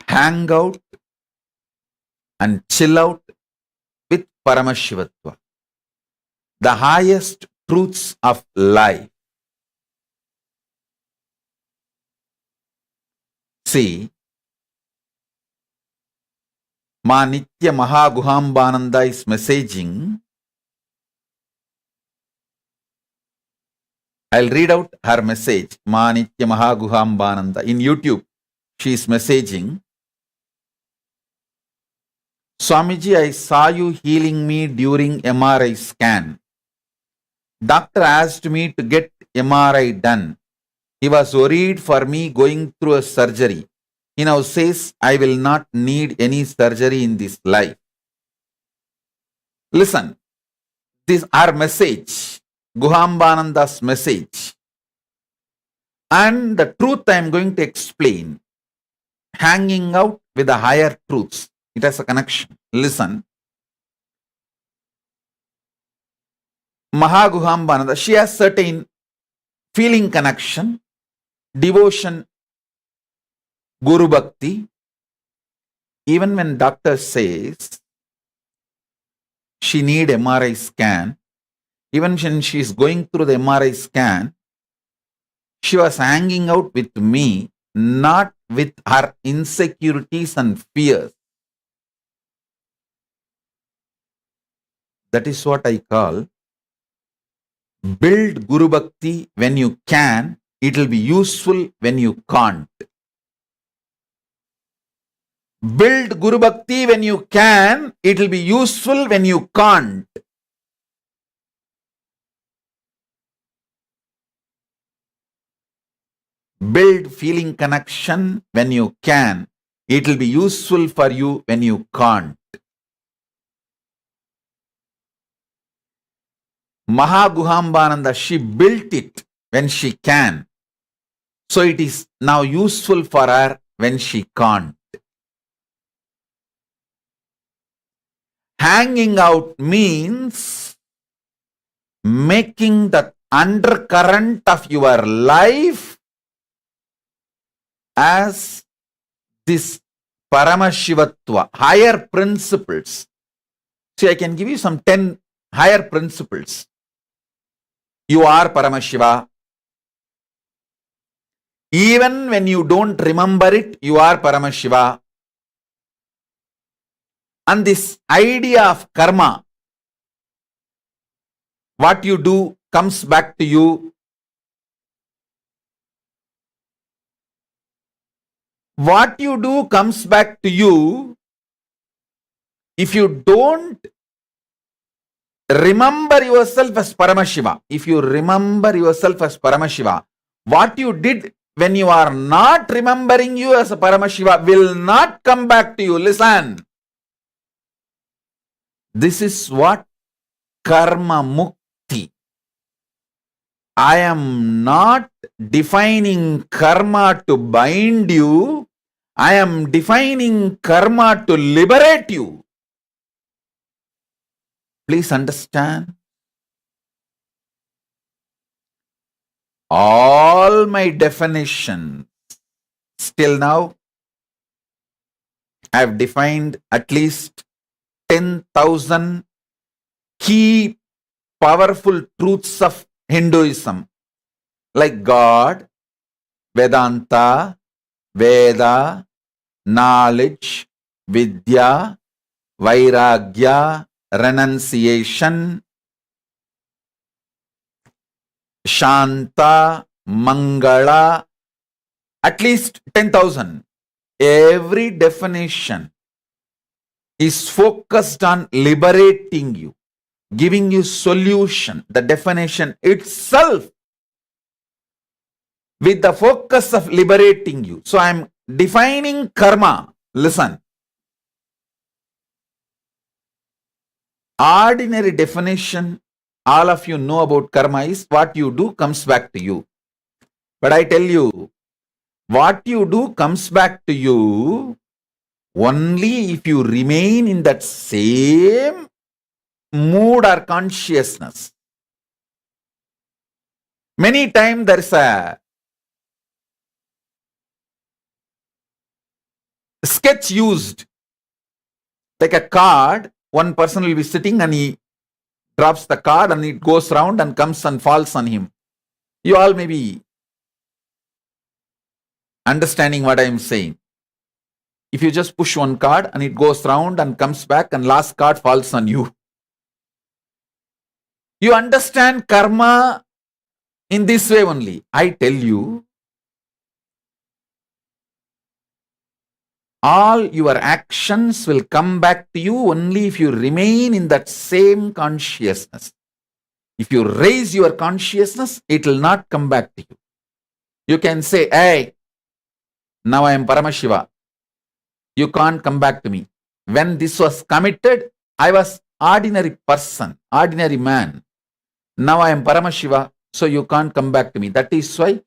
hang out and chill out with Paramashivatva, the highest truths of life. See, Ma Nitya Mahaguhambananda is messaging. I'll read out her message. Ma Nitya Mahaguhambananda. In YouTube, she is messaging. Swamiji, I saw you healing me during MRI scan. Doctor asked me to get MRI done. He was worried for me going through a surgery. He now says, I will not need any surgery in this life. Listen, this is our message, Guhambananda's message. And the truth I am going to explain, hanging out with the higher truths. It has a connection. Listen. Mahaguhambananda, she has certain feeling connection, devotion, Guru Bhakti. Even when doctor says she need MRI scan, even when she is going through the MRI scan, she was hanging out with me, not with her insecurities and fears. That is what I call build Guru Bhakti when you can. It will be useful when you can't. Build Guru Bhakti when you can. It will be useful when you can't. Build feeling connection when you can. It will be useful for you when you can't. Mahaguhambananda, she built it when she can. So it is now useful for her when she can't. Hanging out means making the undercurrent of your life as this Paramashivatva, higher principles. See, I can give you some 10 higher principles. You are Paramashiva. Even when you don't remember it, you are Paramashiva. And this idea of karma, what you do comes back to you. What you do comes back to you. If you don't remember yourself as Paramashiva, if you remember yourself as Paramashiva, what you did when you are not remembering you as a Paramashiva will not come back to you. Listen. This is what karma mukti. I am not defining karma to bind you. I am defining karma to liberate you. Please understand. All my definitions, still now, I have defined at least 10,000 key powerful truths of Hinduism, like God, Vedanta, Veda, knowledge, Vidya, Vairagya, renunciation, Shanta, Mangala, at least 10,000. Every definition is focused on liberating you. giving you solution, the definition itself, with the focus of liberating you. So I am defining karma. Listen. Ordinary definition, all of you know about karma is what you do comes back to you. But I tell you, what you do comes back to you only if you remain in that same mood or consciousness. Many times there is a sketch used, like a card. One person will be sitting and he drops the card and it goes round and comes and falls on him. You all may be understanding what I am saying. If you just push one card and it goes round and comes back and last card falls on you. You understand karma in this way only. I tell you, all your actions will come back to you only if you remain in that same consciousness. If you raise your consciousness, it will not come back to you. You can say, hey, now I am Paramashiva. You can't come back to me. When this was committed, I was ordinary person, ordinary man. Now I am Paramashiva, so you can't come back to me. That is why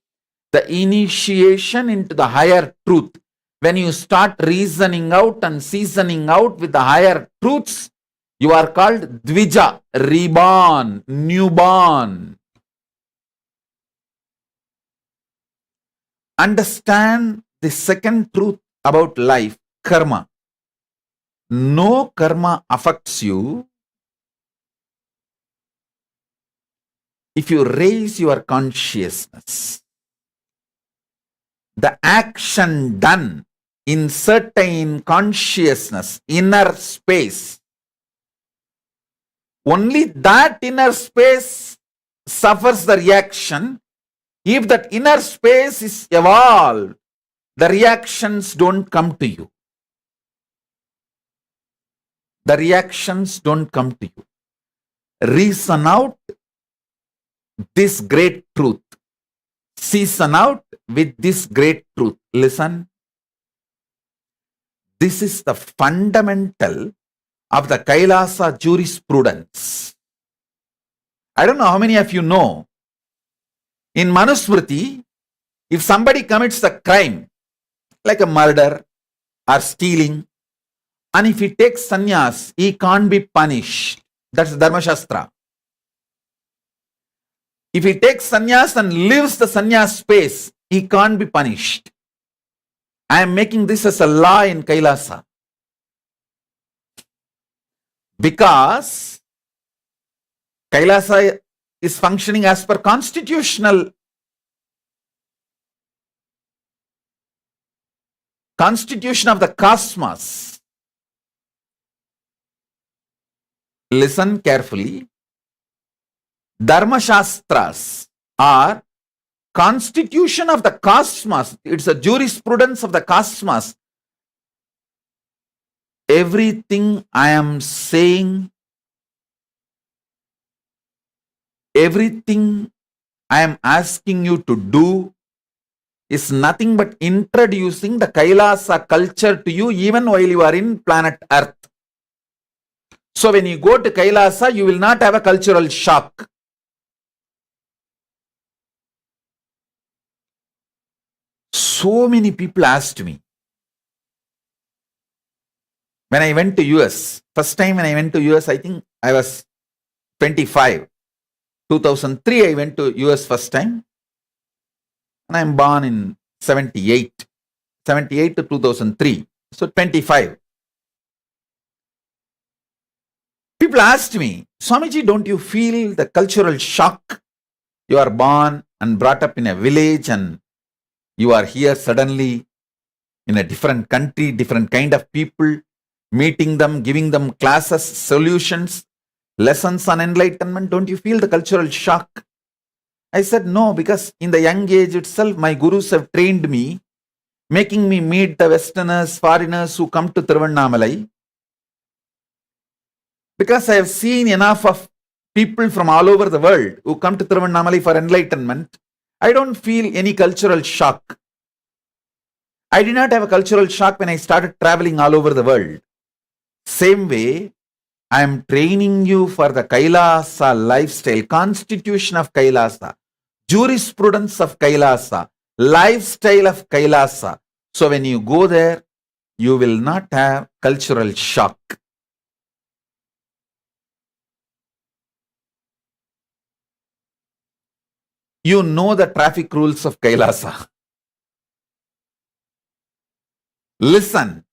the initiation into the higher truth, when you start reasoning out and seasoning out with the higher truths, you are called Dvija, reborn, newborn. Understand the second truth about life, karma. No karma affects you if you raise your consciousness. The action done in certain consciousness, inner space, only that inner space suffers the reaction. If that inner space is evolved, the reactions don't come to you. The reactions don't come to you. Reason out this great truth. Season out with this great truth. Listen. This is the fundamental of the KAILASA jurisprudence. I don't know how many of you know, in Manusmriti, if somebody commits a crime, like a murder or stealing, and if he takes sannyas, he can't be punished. That's Dharma Shastra. If he takes sannyas and lives the sannyas space, he can't be punished. I am making this as a law in KAILASA. Because KAILASA is functioning as per constitution of the cosmos. Listen carefully. Dharma Shastras are constitution of the cosmos. It's a jurisprudence of the cosmos. Everything I am saying, everything I am asking you to do is nothing but introducing the KAILASA culture to you even while you are in planet Earth. So when you go to KAILASA, you will not have a cultural shock. So many people asked me, when I went to US, first time when I went to US, I think I was 25. 2003, I went to US first time. And I'm born in 78 to 2003. So 25. People asked me, Swamiji, don't you feel the cultural shock? You are born and brought up in a village and you are here suddenly in a different country, different kind of people, meeting them, giving them classes, solutions, lessons on enlightenment. Don't you feel the cultural shock? I said, no, because in the young age itself, my gurus have trained me, making me meet the Westerners, foreigners who come to Tiruvannamalai. Because I have seen enough of people from all over the world who come to Tiruvannamalai for enlightenment, I don't feel any cultural shock. I did not have a cultural shock when I started traveling all over the world. Same way, I am training you for the Kailasa lifestyle, constitution of Kailasa, jurisprudence of Kailasa, lifestyle of Kailasa. So when you go there, you will not have cultural shock. You know the traffic rules of Kailasa. Listen,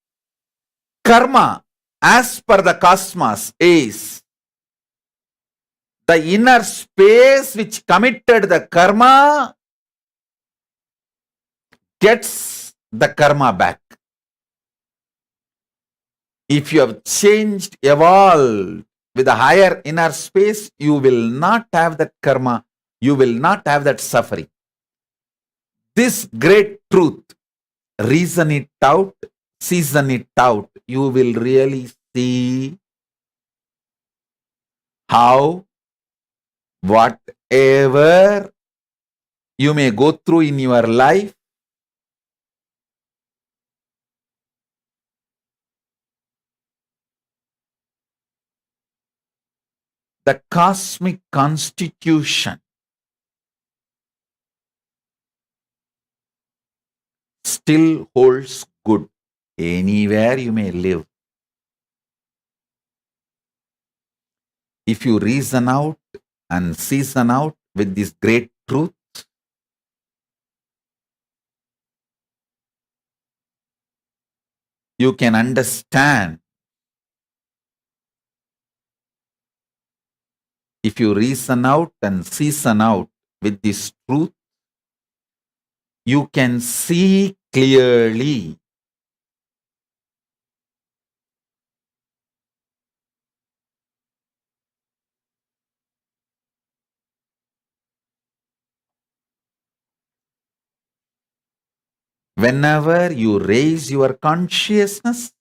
karma as per the cosmos is the inner space which committed the karma gets the karma back. If you have changed, evolved with a higher inner space, you will not have that karma. You will not have that suffering. This great truth, reason it out, season it out, you will really see how whatever you may go through in your life, the cosmic constitution still holds good anywhere you may live. If you reason out and season out with this great truth, you can understand. If you reason out and season out with this truth, you can see clearly. Whenever you raise your consciousness,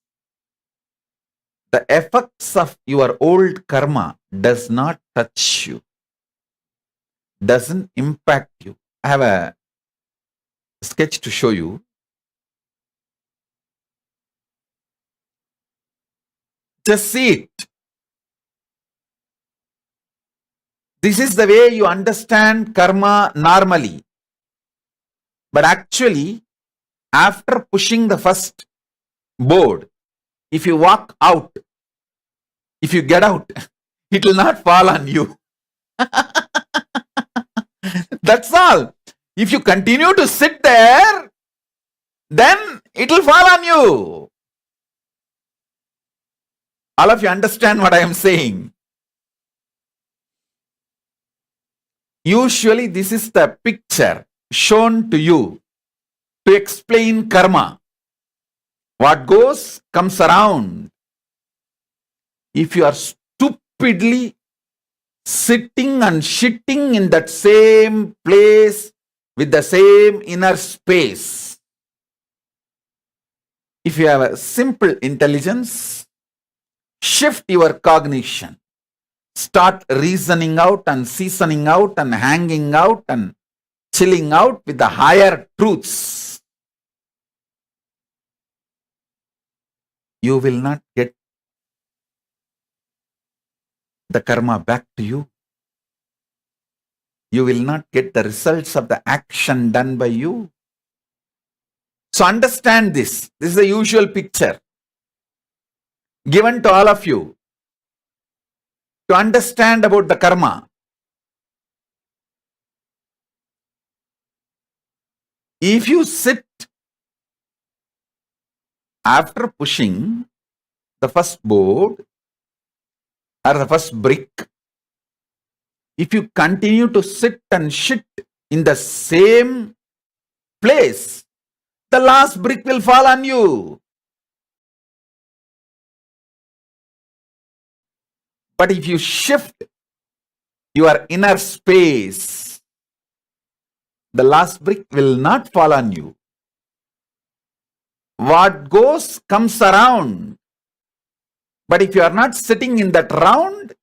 the effects of your old karma does not touch you, doesn't impact you. I have a sketch to show you. Just see it. This is the way you understand karma normally. But actually, after pushing the first board, if you walk out, if you get out, it will not fall on you. That's all. If you continue to sit there, then it will fall on you. All of you understand what I am saying? Usually, this is the picture shown to you to explain karma. What goes comes around. If you are stupidly sitting and shitting in that same place with the same inner space, if you have a simple intelligence, shift your cognition. Start reasoning out and seasoning out and hanging out and chilling out with the higher truths. You will not get the karma back to you. You will not get the results of the action done by you. So understand this. This is the usual picture given to all of you to understand about the karma. If you sit after pushing the first board or the first brick, if you continue to sit and shit in the same place, the last brick will fall on you. But if you shift your inner space, the last brick will not fall on you. What goes comes around. But if you are not sitting in that round,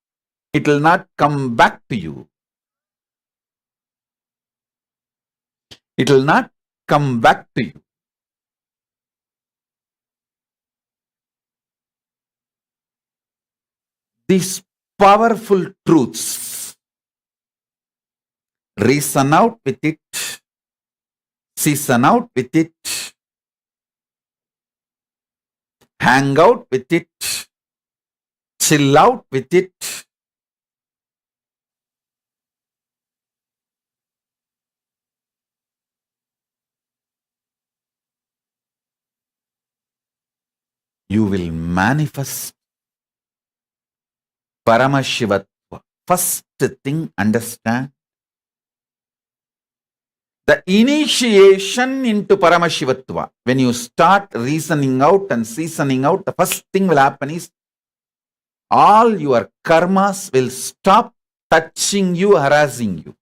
it will not come back to you. It will not come back to you. These powerful truths, reason out with it, season out with it, hang out with it, chill out with it. You will manifest Paramashivatva. First thing, understand the initiation into Paramashivatva. When you start reasoning out and seasoning out, the first thing will happen is all your karmas will stop touching you, harassing you.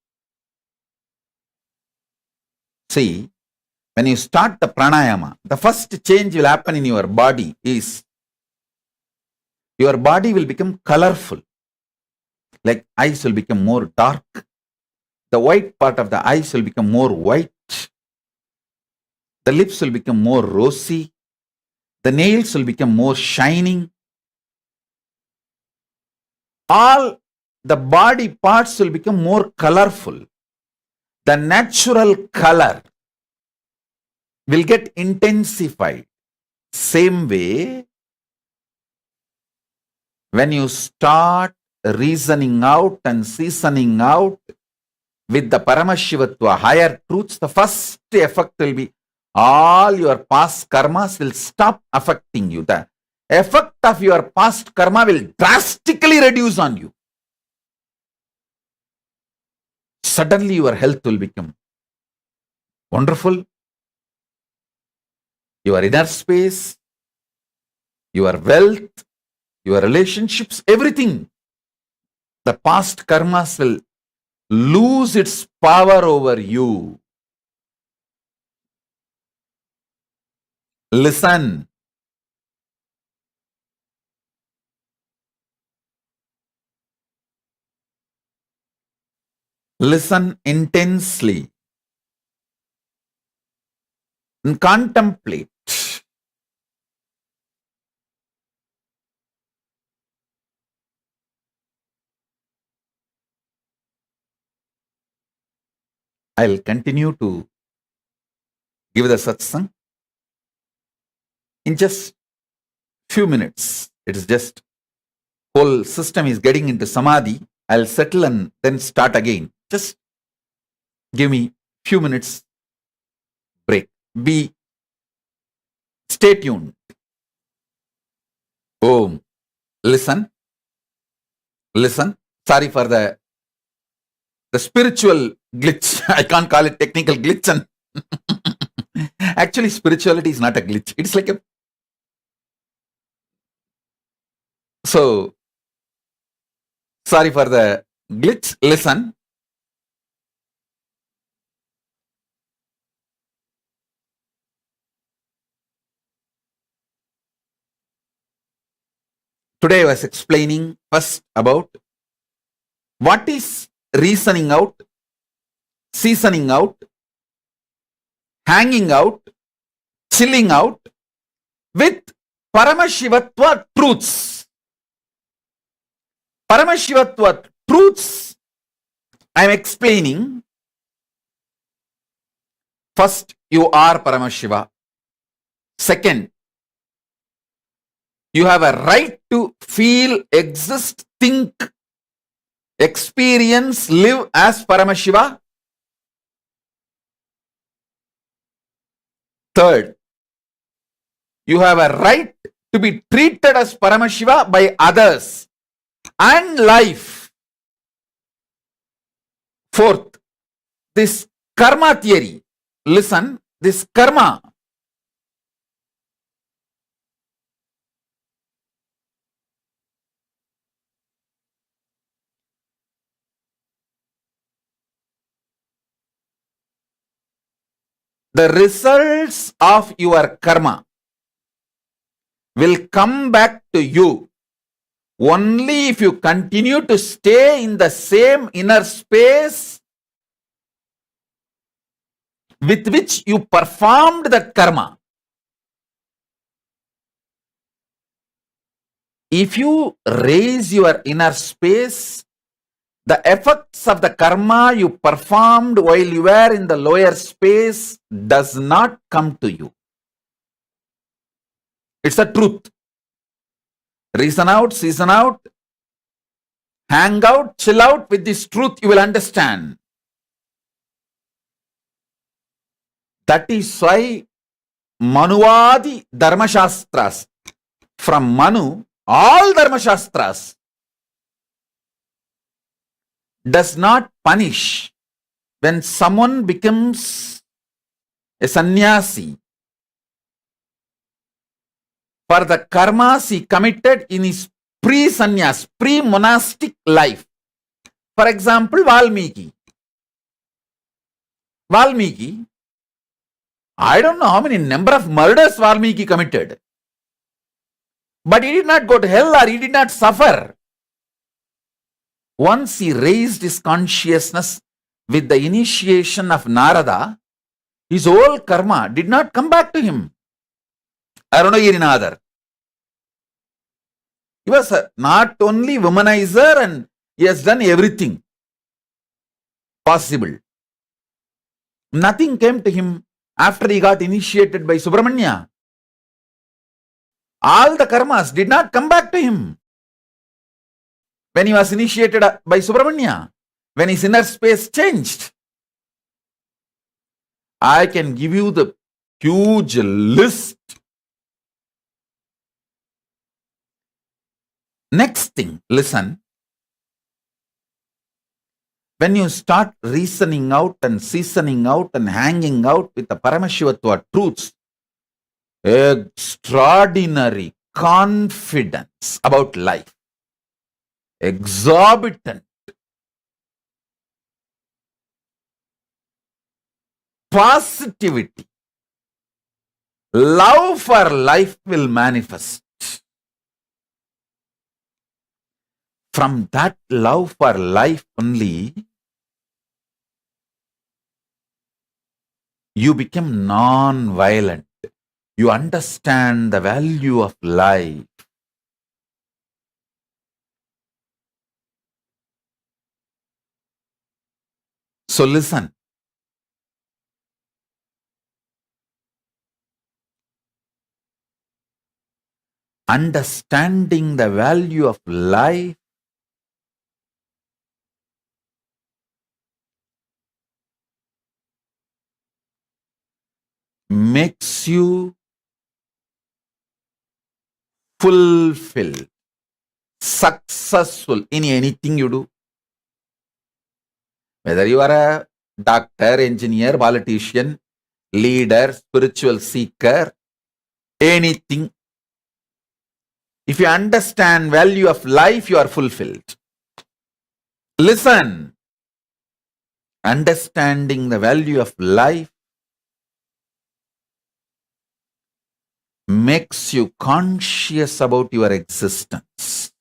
See, when you start the pranayama, the first change will happen in your body is your body will become colorful. Like eyes will become more dark. The white part of the eyes will become more white. The lips will become more rosy. The nails will become more shining. All the body parts will become more colorful. The natural color will get intensified. Same way, when you start reasoning out and seasoning out with the Paramashivatva, higher truths, the first effect will be all your past karmas will stop affecting you. The effect of your past karma will drastically reduce on you. Suddenly your health will become wonderful. Your inner space, your wealth, your relationships, everything. The past karmas will lose its power over you. Listen. Listen intensely and contemplate. I'll continue to give the satsang in just few minutes. It is just whole system is getting into samadhi. I'll settle and then start again. Just give me few minutes break. Stay tuned. Om. Listen. Sorry for the spiritual glitch. I can't call it technical glitch. And actually, spirituality is not a glitch. It's like a... So, sorry for the glitch. Listen. Today I was explaining first about what is reasoning out, seasoning out, hanging out, chilling out with Paramashivatva truths. Paramashivatva truths I am explaining. First, you are Paramashiva. Second, you have a right to feel, exist, think, experience, live as Paramashiva. Third, you have a right to be treated as Paramashiva by others and life. Fourth, this karma theory. Listen, this karma. The results of your karma will come back to you Only if you continue to stay in the same inner space with which you performed that karma. If you raise your inner space, the effects of the karma you performed while you were in the lower space does not come to you. It's the truth. Reason out, season out, hang out, chill out with this truth, you will understand. That is why Manuvadi Dharmashastras, from Manu, all Dharmashastras does not punish when someone becomes a sannyasi for the karmas he committed in his pre-sannyas, pre-monastic life. For example, Valmiki. I don't know how many number of murders Valmiki committed. But he did not go to hell or he did not suffer. Once he raised his consciousness with the initiation of Narada, his whole karma did not come back to him. Arunagirinathar. He was not only womanizer and he has done everything possible. Nothing came to him after he got initiated by Subramanya. All the karmas did not come back to him when he was initiated by Subramanya, when his inner space changed. I can give you the huge list. Next thing, listen. When you start reasoning out and seasoning out and hanging out with the Paramashivatva truths, extraordinary confidence about life, exorbitant positivity, love for life will manifest. From that love for life only, you become non-violent. You understand the value of life. So listen. Understanding the value of life makes you fulfilled, successful in anything you do. Whether you are a doctor, engineer, politician, leader, spiritual seeker, anything. If you understand value of life, you are fulfilled. Listen. Understanding the value of life makes you conscious about your existence.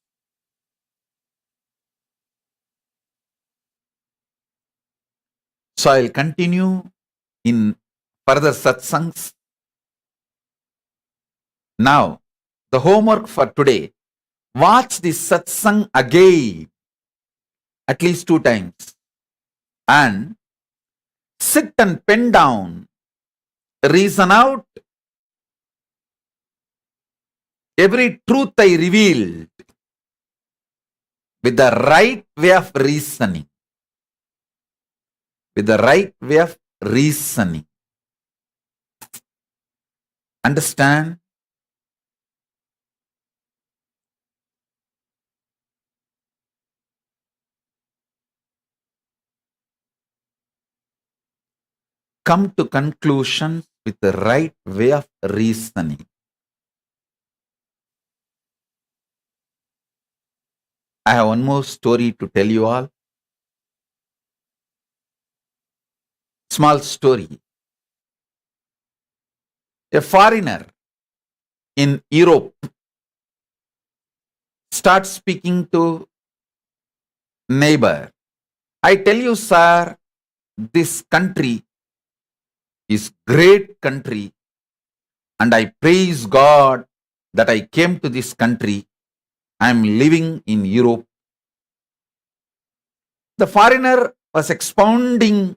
So I'll continue in further satsangs. Now, the homework for today, watch this satsang again, at least 2 times, and sit and pen down, reason out every truth I revealed with the right way of reasoning. With the right way of reasoning. Understand? Come to conclusions with the right way of reasoning. I have one more story to tell you all. Small story. A foreigner in Europe Start speaking to neighbor. I tell you, sir, this country is great country, and I praise God that I came to this country. I am living in Europe. The foreigner was expounding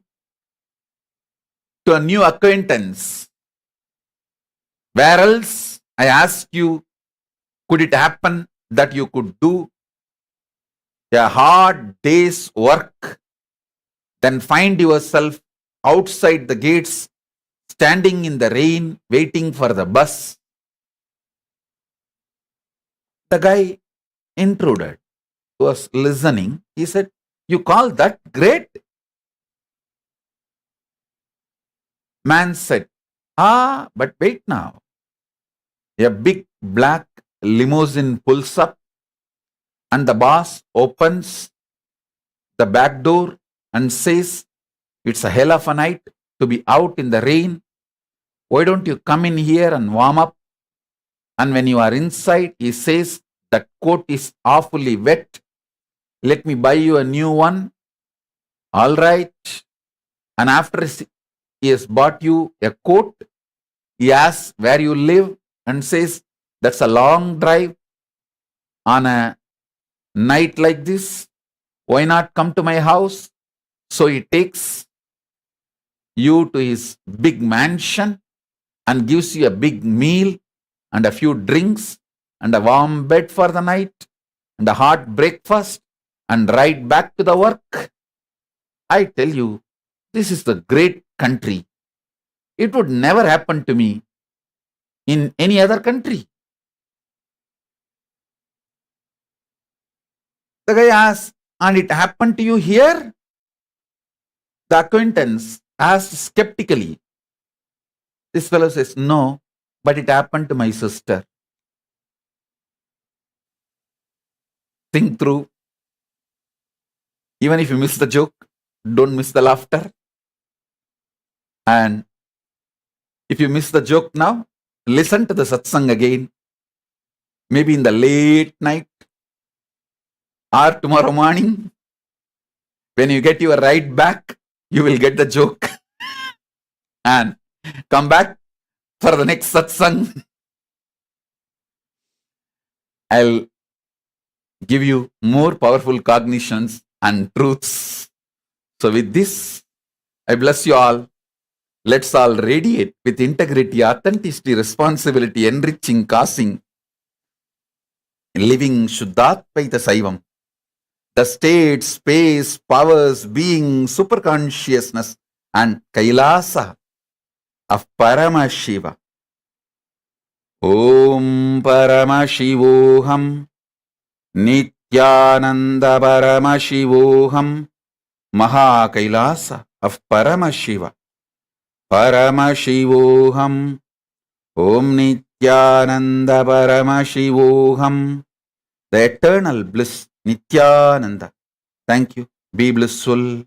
to a new acquaintance. Where else, I ask you, could it happen that you could do a hard day's work, then find yourself outside the gates, standing in the rain, waiting for the bus? The guy intruded, was listening. He said, "You call that great?" Man said, but wait now. A big black limousine pulls up, and the boss opens the back door and says, "It's a hell of a night to be out in the rain. Why don't you come in here and warm up?" And when you are inside, he says, "That coat is awfully wet. Let me buy you a new one." All right. And after he has bought you a coat, he asks where you live and says, "That's a long drive on a night like this. Why not come to my house?" So he takes you to his big mansion and gives you a big meal and a few drinks and a warm bed for the night and a hot breakfast and ride back to the work. I tell you, this is the great country. It would never happen to me in any other country. The guy asks, "And it happened to you here?" The acquaintance asked skeptically. This fellow says, "No, but it happened to my sister." Think through. Even if you miss the joke, don't miss the laughter. And if you miss the joke now, listen to the satsang again. Maybe in the late night or tomorrow morning. When you get your ride back, you will get the joke. And come back for the next satsang. I'll give you more powerful cognitions and truths. So with this, I bless you all. Let's all radiate with integrity, authenticity, responsibility, enriching, causing, living Shuddhatvaita Saivam. The state, space, powers, being, superconsciousness, and KAILASA of Paramashiva. Om Paramashivoham Nithyananda Paramashivoham Maha KAILASA of Paramashiva. Paramashivoham Om Nithyananda Paramashivoham. The eternal bliss Nithyananda. Thank you. Be blissful.